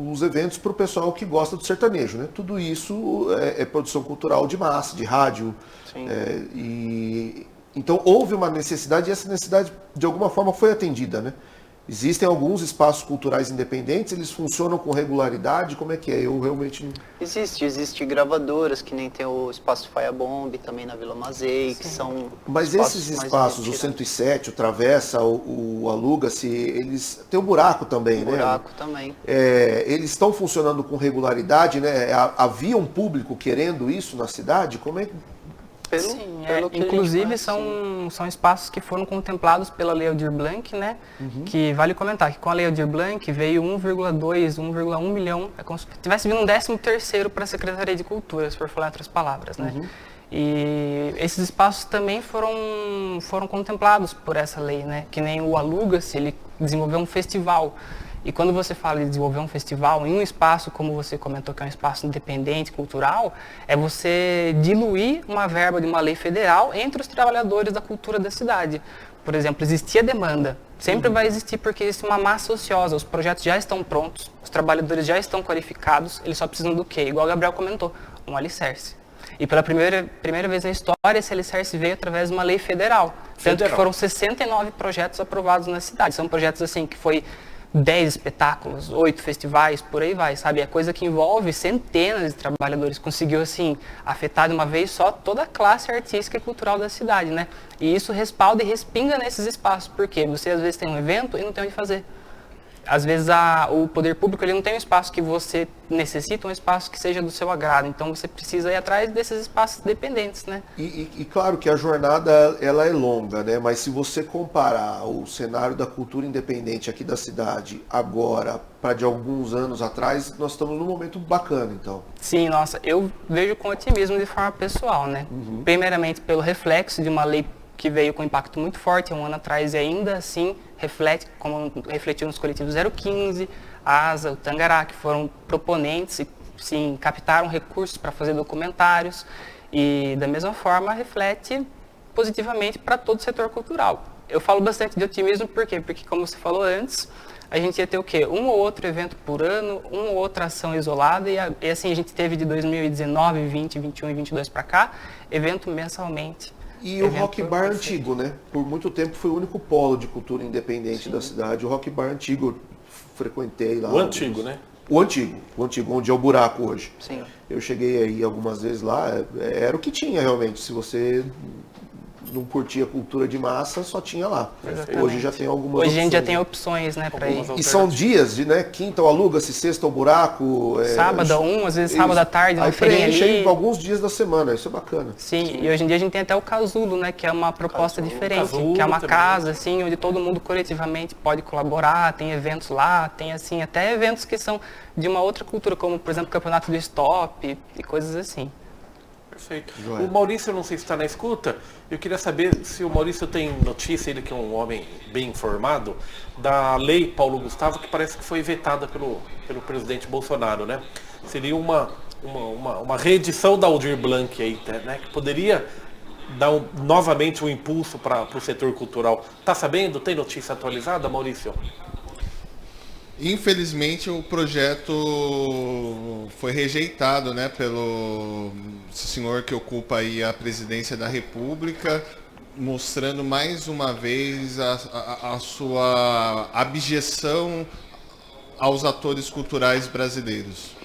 os eventos para o pessoal que gosta do sertanejo, né? Tudo isso é produção cultural de massa, de rádio. Sim. Então houve uma necessidade e essa necessidade de alguma forma foi atendida, né? Existem alguns espaços culturais independentes, eles funcionam com regularidade, como é que é? Eu realmente não... Existe gravadoras, que nem tem o Espaço Firebomb, também na Vila Mazei, que são... Mas esses mais espaços, o retirados. 107, o Travessa, o Aluga-se, eles... Tem o Buraco também, né? Buraco também. Eles estão funcionando com regularidade, né? Havia um público querendo isso na cidade? Como é que... Sim, pelo que a gente inclusive conhece, são espaços que foram contemplados pela Lei Aldir Blanc, né? Que vale comentar que com a Lei Aldir Blanc veio 1,2, 1,1 milhão, é como se tivesse vindo um 13º para a Secretaria de Cultura, se for falar em outras palavras, né? E esses espaços também foram contemplados por essa lei, né? Que nem o Aluga-se, ele desenvolveu um festival. E quando você fala de desenvolver um festival em um espaço, como você comentou, que é um espaço independente, cultural, é você diluir uma verba de uma lei federal entre os trabalhadores da cultura da cidade. Por exemplo, existia demanda, sempre vai existir porque existe uma massa ociosa, os projetos já estão prontos, os trabalhadores já estão qualificados, eles só precisam do quê? Igual o Gabriel comentou, um alicerce. E pela primeira vez na história, esse alicerce veio através de uma lei federal. Tanto que foram 69 projetos aprovados na cidade. São projetos assim que foi 10 espetáculos, 8 festivais, por aí vai, sabe? É coisa que envolve centenas de trabalhadores. Conseguiu, assim, afetar de uma vez só toda a classe artística e cultural da cidade, né? E isso respalda e respinga nesses espaços. Por quê? Você, às vezes, tem um evento e não tem onde fazer. Às vezes, o poder público ele não tem um espaço que você necessita, um espaço que seja do seu agrado. Então, você precisa ir atrás desses espaços dependentes, né? E claro que a jornada ela é longa, né? Mas se você comparar o cenário da cultura independente aqui da cidade agora para de alguns anos atrás, nós estamos num momento bacana, então. Sim, nossa, eu vejo com otimismo de forma pessoal, né? Primeiramente pelo reflexo de uma lei que veio com impacto muito forte há um ano atrás e ainda assim reflete, como refletiu nos coletivos 015, ASA, o Tangará, que foram proponentes e sim, captaram recursos para fazer documentários e da mesma forma reflete positivamente para todo o setor cultural. Eu falo bastante de otimismo por quê? Porque como você falou antes, a gente ia ter o quê? Um ou outro evento por ano, uma ou outra ação isolada e assim a gente teve de 2019, 20, 21 e 22 para cá, evento mensalmente. E o Rock Bar antigo, né? Por muito tempo foi o único polo de cultura independente da cidade. O Rock Bar antigo, eu frequentei lá. O antigo, né? O antigo, onde é o buraco hoje. Sim. Eu cheguei aí algumas vezes lá, era o que tinha realmente. Se você não curtia cultura de massa, só tinha lá. Exatamente. Hoje já tem algumas Hoje a gente já opções, tem né? opções, né, para ir. E são dias de, né? Quinta o Aluga-se, sexta o buraco. Sábado às vezes sábado à tarde, aí uma feirinha preenche ali. aí alguns dias da semana, isso é bacana. Sim, e hoje em dia a gente tem até o Casulo, né, que é uma proposta diferente, Casulo que é uma também. casa, assim, onde todo mundo coletivamente pode colaborar, tem eventos lá, tem, assim, até eventos que são de uma outra cultura, como, por exemplo, o Campeonato do Stop e coisas assim. Perfeito. Joia. O Maurício, não sei se está na escuta, eu queria saber se o Maurício tem notícia, ele que é um homem bem informado, da lei Paulo Gustavo, que parece que foi vetada pelo presidente Bolsonaro, né? Seria uma reedição da Aldir Blanc aí, né? Que poderia dar novamente um impulso para o setor cultural. Tá sabendo? Tem notícia atualizada, Maurício? Infelizmente o projeto foi rejeitado, né, pelo senhor que ocupa aí a presidência da República, mostrando mais uma vez a sua abjeção aos atores culturais brasileiros.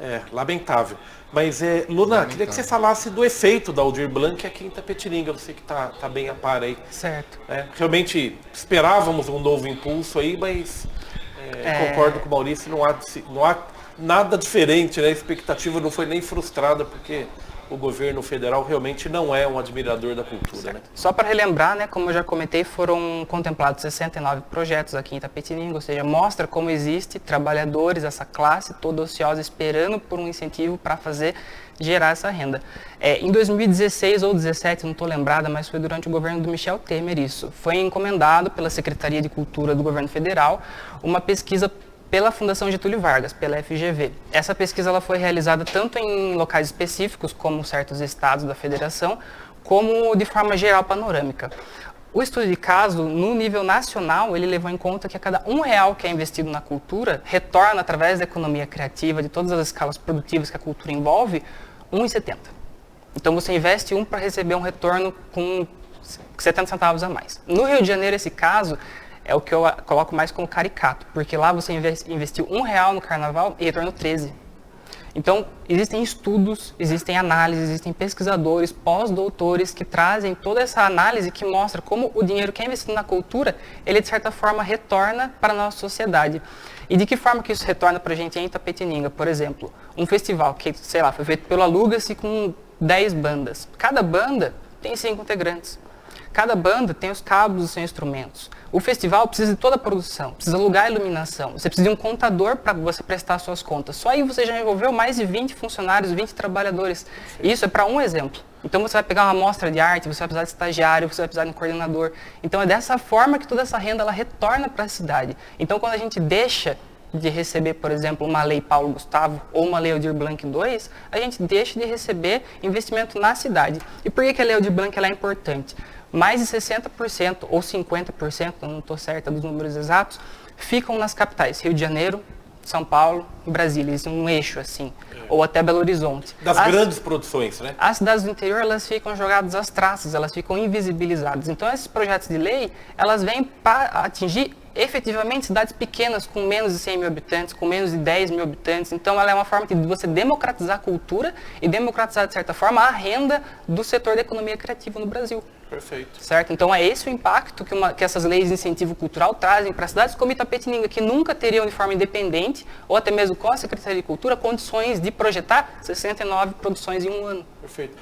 É, lamentável. Mas, Luna, queria que você falasse do efeito da Aldir Blanc aqui em Itapetininga. Eu sei que tá bem a par aí. Certo. Realmente esperávamos um novo impulso aí, mas concordo com o Maurício, não há nada diferente, né? A expectativa não foi nem frustrada, porque o governo federal realmente não é um admirador da cultura, né? Só para relembrar, né, como eu já comentei, foram contemplados 69 projetos aqui em Itapetininga, ou seja, mostra como existe trabalhadores, essa classe toda ociosa esperando por um incentivo para gerar essa renda. Em 2016 ou 2017, não estou lembrada, mas foi durante o governo do Michel Temer isso. Foi encomendado pela Secretaria de Cultura do governo federal uma pesquisa pela Fundação Getúlio Vargas, pela FGV. Essa pesquisa ela foi realizada tanto em locais específicos, como certos estados da federação, como de forma geral panorâmica. O estudo de caso, no nível nacional, ele levou em conta que a cada R$1 que é investido na cultura, retorna através da economia criativa, de todas as escalas produtivas que a cultura envolve, R$1,70. Então você investe para receber um retorno com 70 centavos a mais. No Rio de Janeiro, esse caso é o que eu coloco mais como caricato, porque lá você investiu R$1 no carnaval e retornou 13. Então, existem estudos, existem análises, existem pesquisadores, pós-doutores que trazem toda essa análise que mostra como o dinheiro que é investido na cultura, ele de certa forma retorna para a nossa sociedade. E de que forma que isso retorna para a gente em Itapetininga? Por exemplo, um festival que, sei lá, foi feito pelo Aluga-se com 10 bandas. Cada banda tem 5 integrantes. Cada banda tem os cabos dos seus instrumentos. O festival precisa de toda a produção, precisa alugar a iluminação, você precisa de um contador para você prestar suas contas. Só aí você já envolveu mais de 20 funcionários, 20 trabalhadores. Isso é para um exemplo. Então você vai pegar uma amostra de arte, você vai precisar de estagiário, você vai precisar de um coordenador. Então é dessa forma que toda essa renda ela retorna para a cidade. Então quando a gente deixa de receber, por exemplo, uma lei Paulo Gustavo ou uma lei Aldir Blanc II, a gente deixa de receber investimento na cidade. E por que a lei Aldir Blanc ela é importante? Mais de 60% ou 50%, não estou certa dos números exatos, ficam nas capitais, Rio de Janeiro, São Paulo e Brasília, eles um eixo assim, ou até Belo Horizonte. Das grandes produções, né? As cidades do interior, elas ficam jogadas às traças, elas ficam invisibilizadas. Então, esses projetos de lei, elas vêm para atingir efetivamente cidades pequenas, com menos de 100 mil habitantes, com menos de 10 mil habitantes. Então, ela é uma forma de você democratizar a cultura e democratizar, de certa forma, a renda do setor da economia criativa no Brasil. Perfeito. Certo? Então, é esse o impacto que essas leis de incentivo cultural trazem para cidades como Itapetininga, que nunca teriam de forma independente, ou até mesmo com a Secretaria de Cultura, condições de projetar 69 produções em um ano. Perfeito.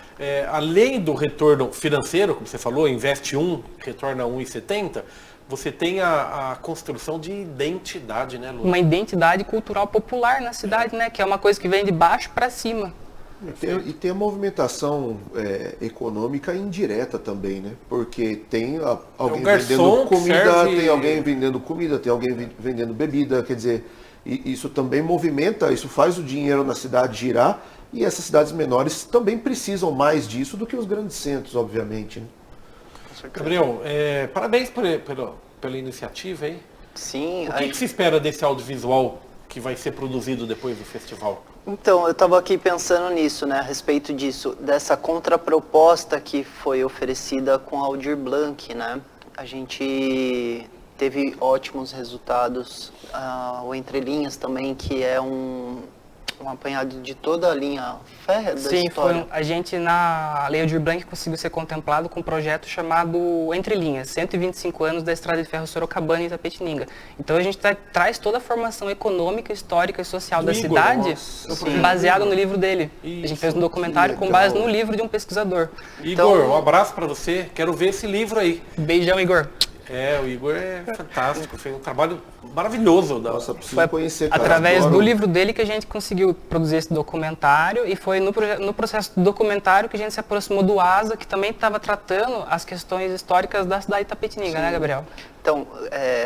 Além do retorno financeiro, como você falou, investe 1, retorna 1,70, você tem a construção de identidade, né, Lu? Uma identidade cultural popular na cidade, né? Que é uma coisa que vem de baixo para cima. E tem a movimentação econômica indireta também, né? Porque tem alguém vendendo comida, tem alguém vendendo comida, tem alguém vendendo bebida, quer dizer, isso também movimenta, isso faz o dinheiro na cidade girar, e essas cidades menores também precisam mais disso do que os grandes centros, obviamente, né? Gabriel, parabéns pela iniciativa aí. Sim. O que se espera desse audiovisual que vai ser produzido depois do festival? Então, eu estava aqui pensando nisso, né, a respeito disso, dessa contraproposta que foi oferecida com a Aldir Blanc, né? A gente teve ótimos resultados, o Entre Linhas também, que é um apanhado de toda a linha férrea da história. Sim, a gente na Lei Aldir Blanc conseguiu ser contemplado com um projeto chamado Entre Linhas, 125 anos da Estrada de Ferro Sorocabana e Itapetininga. Então a gente traz toda a formação econômica, histórica e social da cidade, baseado no livro dele. Isso, a gente fez um documentário com base no livro de um pesquisador. Igor, um abraço para você, quero ver esse livro aí. Beijão, Igor. O Igor é fantástico, fez um trabalho maravilhoso. Nossa, preciso conhecer, cara. Através Adoro. do livro dele que a gente conseguiu produzir esse documentário, e foi no processo do documentário que a gente se aproximou do ASA, que também estava tratando as questões históricas da cidade de Itapetininga, né, Gabriel? Então,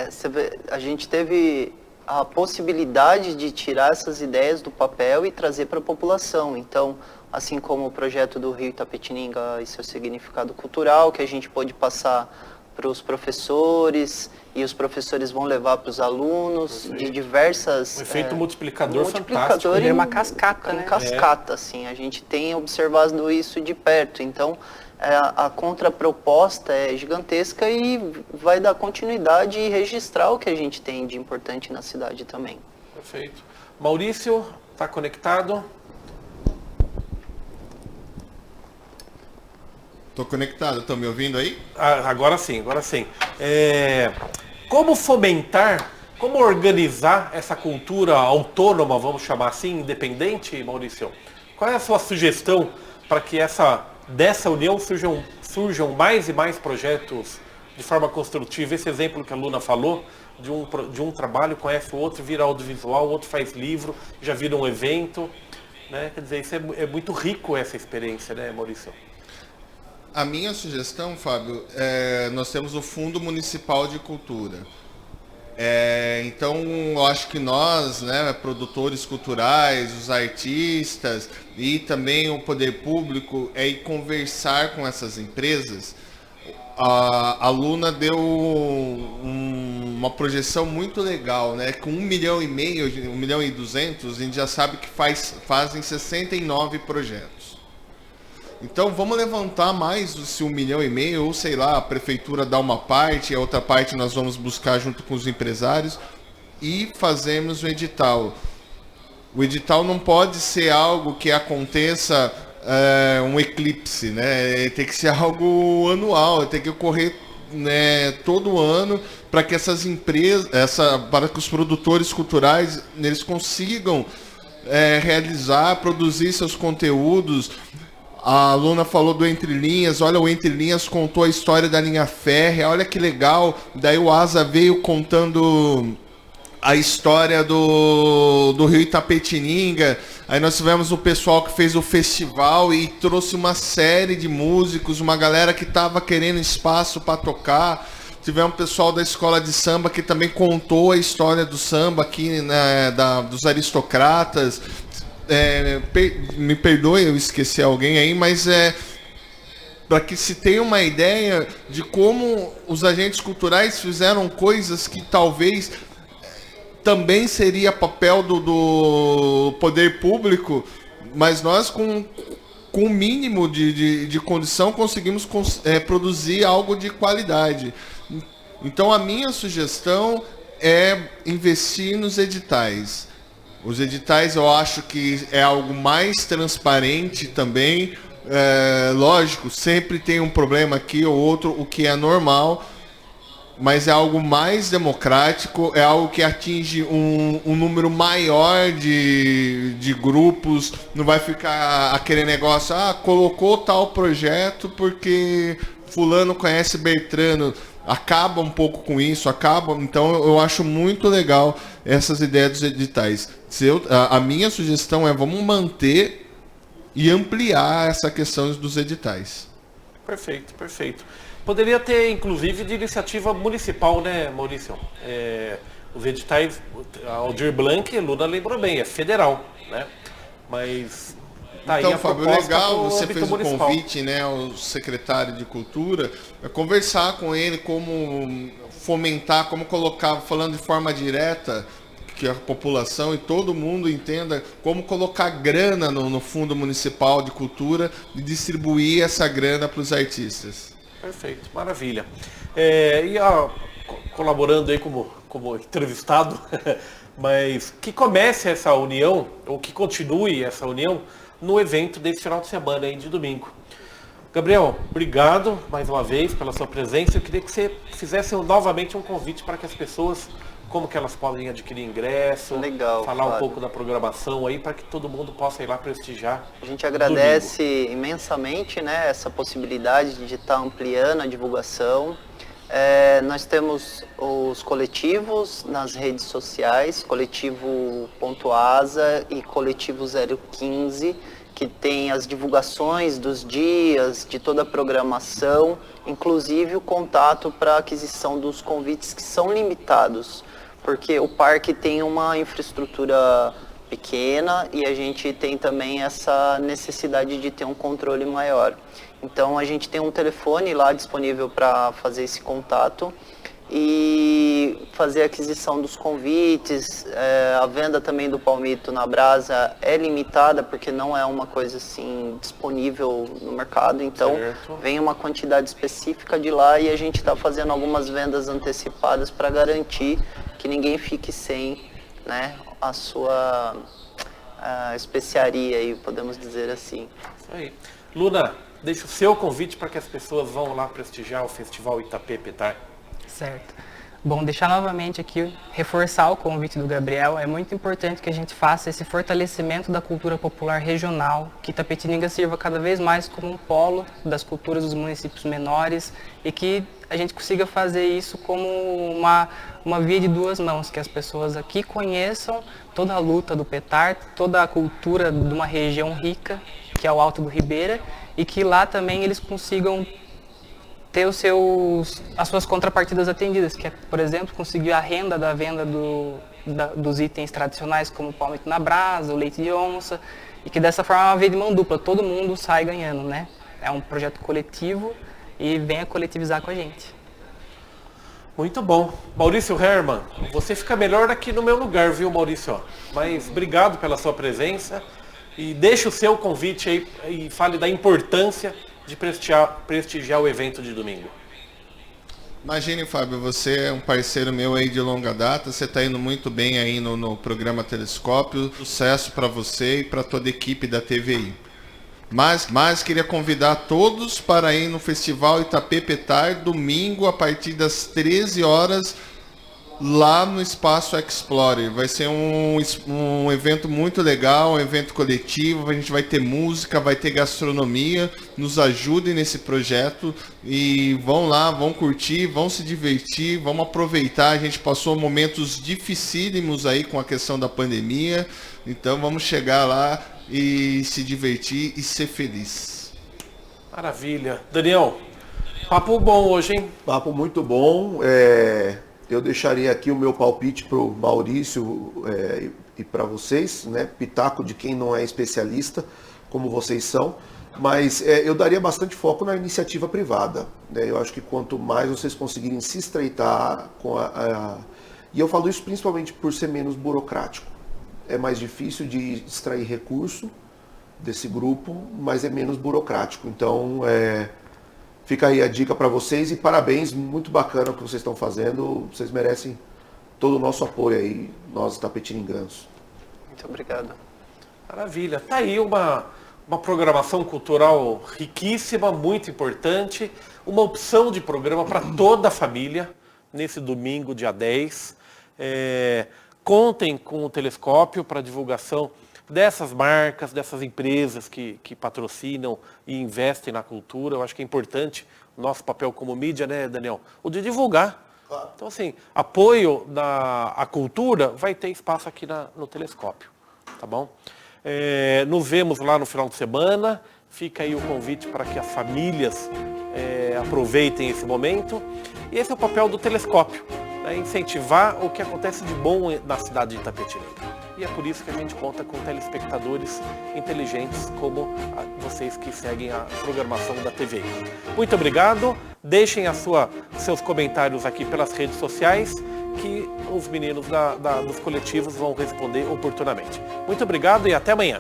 você vê, a gente teve a possibilidade de tirar essas ideias do papel e trazer para a população. Então, assim como o projeto do Rio Itapetininga e seu significado cultural, que a gente pôde passar para os professores, e os professores vão levar para os alunos de diversas... Um efeito multiplicador fantástico. Ele é uma cascata, né? Cascata, assim. A gente tem observado isso de perto. Então, a contraproposta é gigantesca e vai dar continuidade e registrar o que a gente tem de importante na cidade também. Perfeito. Maurício, está conectado? Tô conectado, estão me ouvindo aí? Agora sim, agora sim. Como fomentar, como organizar essa cultura autônoma, vamos chamar assim, independente, Maurício? Qual é a sua sugestão para que dessa união surjam mais e mais projetos de forma construtiva? Esse exemplo que a Luna falou, de um trabalho conhece o outro, vira audiovisual, o outro faz livro, já vira um evento, né? Quer dizer, isso é muito rico, essa experiência, né, Maurício? A minha sugestão, Fábio, nós temos o Fundo Municipal de Cultura. Então, eu acho que nós, né, produtores culturais, os artistas e também o poder público, ir conversar com essas empresas. A Luna deu uma projeção muito legal, né? Com 1,5 milhão, 1,2 milhões, a gente já sabe que fazem 69 projetos. Então vamos levantar mais esse 1,5 milhão, ou sei lá, a prefeitura dá uma parte, a outra parte nós vamos buscar junto com os empresários e fazemos o edital. O edital não pode ser algo que aconteça um eclipse, né? Tem que ser algo anual, tem que ocorrer, né, todo ano, para que essas empresas, para que os produtores culturais eles consigam realizar, produzir seus conteúdos. A Luna falou do Entre Linhas, olha, o Entre Linhas contou a história da linha férrea, olha que legal. Daí o ASA veio contando a história do Rio Itapetininga. Aí nós tivemos o pessoal que fez o festival e trouxe uma série de músicos, uma galera que estava querendo espaço para tocar. Tivemos o pessoal da escola de samba que também contou a história do samba aqui, né, dos aristocratas. Me perdoe eu esqueci alguém aí, mas para que se tenha uma ideia de como os agentes culturais fizeram coisas que talvez também seria papel do poder público, mas nós com o mínimo de condição conseguimos produzir algo de qualidade. Então a minha sugestão é investir nos editais. Os editais eu acho que é algo mais transparente também. Lógico, sempre tem um problema aqui ou outro, o que é normal, mas é algo mais democrático, é algo que atinge um número maior de grupos. Não vai ficar aquele negócio, colocou tal projeto porque fulano conhece Bertrano. Acaba um pouco com isso, então eu acho muito legal essas ideias dos editais. A minha sugestão é vamos manter e ampliar essa questão dos editais. Perfeito, perfeito. Poderia ter, inclusive, de iniciativa municipal, né, Maurício? Os editais, a Aldir Blanc, Luna lembrou bem, é federal, né? Mas tá então, aí a Fábio, legal, você fez o convite, né, ao secretário de Cultura, conversar com ele como fomentar, como colocar, falando de forma direta, que a população e todo mundo entenda como colocar grana no Fundo Municipal de Cultura e distribuir essa grana para os artistas. Perfeito, maravilha. Colaborando aí como entrevistado, mas que comece essa união, ou que continue essa união, no evento desse final de semana, aí, de domingo. Gabriel, obrigado mais uma vez pela sua presença. Eu queria que você fizesse novamente um convite para que as pessoas, como que elas podem adquirir ingresso, falar um pouco da programação aí, para que todo mundo possa ir lá prestigiar. A gente agradece imensamente, né, essa possibilidade de estar ampliando a divulgação. Nós temos os coletivos nas redes sociais, coletivo.asa e coletivo 015, que tem as divulgações dos dias, de toda a programação, inclusive o contato para aquisição dos convites que são limitados, porque o parque tem uma infraestrutura pequena e a gente tem também essa necessidade de ter um controle maior. Então a gente tem um telefone lá disponível para fazer esse contato e fazer a aquisição dos convites. A venda também do palmito na brasa é limitada porque não é uma coisa assim disponível no mercado, então vem uma quantidade específica de lá e a gente está fazendo algumas vendas antecipadas para garantir que ninguém fique sem, né, a sua especiaria aí, podemos dizer assim. Isso aí. Luna, deixa o seu convite para que as pessoas vão lá prestigiar o Festival Itapê Petar. Certo. Bom, deixar novamente aqui, reforçar o convite do Gabriel. É muito importante que a gente faça esse fortalecimento da cultura popular regional, que Itapetininga sirva cada vez mais como um polo das culturas dos municípios menores e que a gente consiga fazer isso como uma via de duas mãos, que as pessoas aqui conheçam toda a luta do petar, toda a cultura de uma região rica, que é o Alto do Ribeira, e que lá também eles consigam ter as suas contrapartidas atendidas, que é, por exemplo, conseguir a renda da venda dos itens tradicionais, como o palmito na brasa, o leite de onça, e que dessa forma é uma via de mão dupla, todo mundo sai ganhando, né? É um projeto coletivo e venha coletivizar com a gente. Muito bom. Maurício Herman, você fica melhor aqui no meu lugar, viu, Maurício? Mas obrigado pela sua presença e deixa o seu convite aí e fale da importância de prestigiar o evento de domingo. Imagine, Fábio, você é um parceiro meu aí de longa data, você está indo muito bem aí no programa Telescópio, sucesso para você e para toda a equipe da TVI. Mas queria convidar todos para ir no Festival Itapê Petar, domingo, a partir das 13 horas, lá no Espaço Explorer. Vai ser um evento muito legal, um evento coletivo, a gente vai ter música, vai ter gastronomia, nos ajudem nesse projeto e vão lá, vão curtir, vão se divertir, vamos aproveitar, a gente passou momentos dificílimos aí com a questão da pandemia, então vamos chegar lá e se divertir e ser feliz. Maravilha. Daniel, papo bom hoje, hein? Papo muito bom. Eu deixaria aqui o meu palpite para o Maurício e para vocês, né? Pitaco de quem não é especialista, como vocês são. Mas eu daria bastante foco na iniciativa privada, né? Eu acho que quanto mais vocês conseguirem se estreitar com E eu falo isso principalmente por ser menos burocrático. É mais difícil de extrair recurso desse grupo, mas é menos burocrático. Então, fica aí a dica para vocês e parabéns, muito bacana o que vocês estão fazendo. Vocês merecem todo o nosso apoio aí, nós tapetininganos. Muito obrigado. Maravilha. Tá aí uma programação cultural riquíssima, muito importante, uma opção de programa para toda a família nesse domingo, dia 10. Contem com o Telescópio para divulgação dessas marcas, dessas empresas que patrocinam e investem na cultura. Eu acho que é importante o nosso papel como mídia, né, Daniel? O de divulgar. Claro. Então, assim, apoio à cultura vai ter espaço aqui no Telescópio, tá bom? Nos vemos lá no final de semana. Fica aí o convite para que as famílias aproveitem esse momento. E esse é o papel do Telescópio, né? Incentivar o que acontece de bom na cidade de Itapetininga. E é por isso que a gente conta com telespectadores inteligentes como vocês que seguem a programação da TV. Muito obrigado. Deixem seus comentários aqui pelas redes sociais que os meninos dos coletivos vão responder oportunamente. Muito obrigado e até amanhã.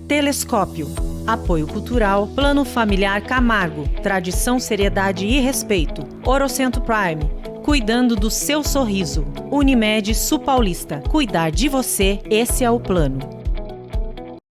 Telescópio. Apoio Cultural, Plano Familiar Camargo, Tradição, Seriedade e Respeito. Orocentro Prime, cuidando do seu sorriso. Unimed Sul Paulista, cuidar de você, esse é o plano.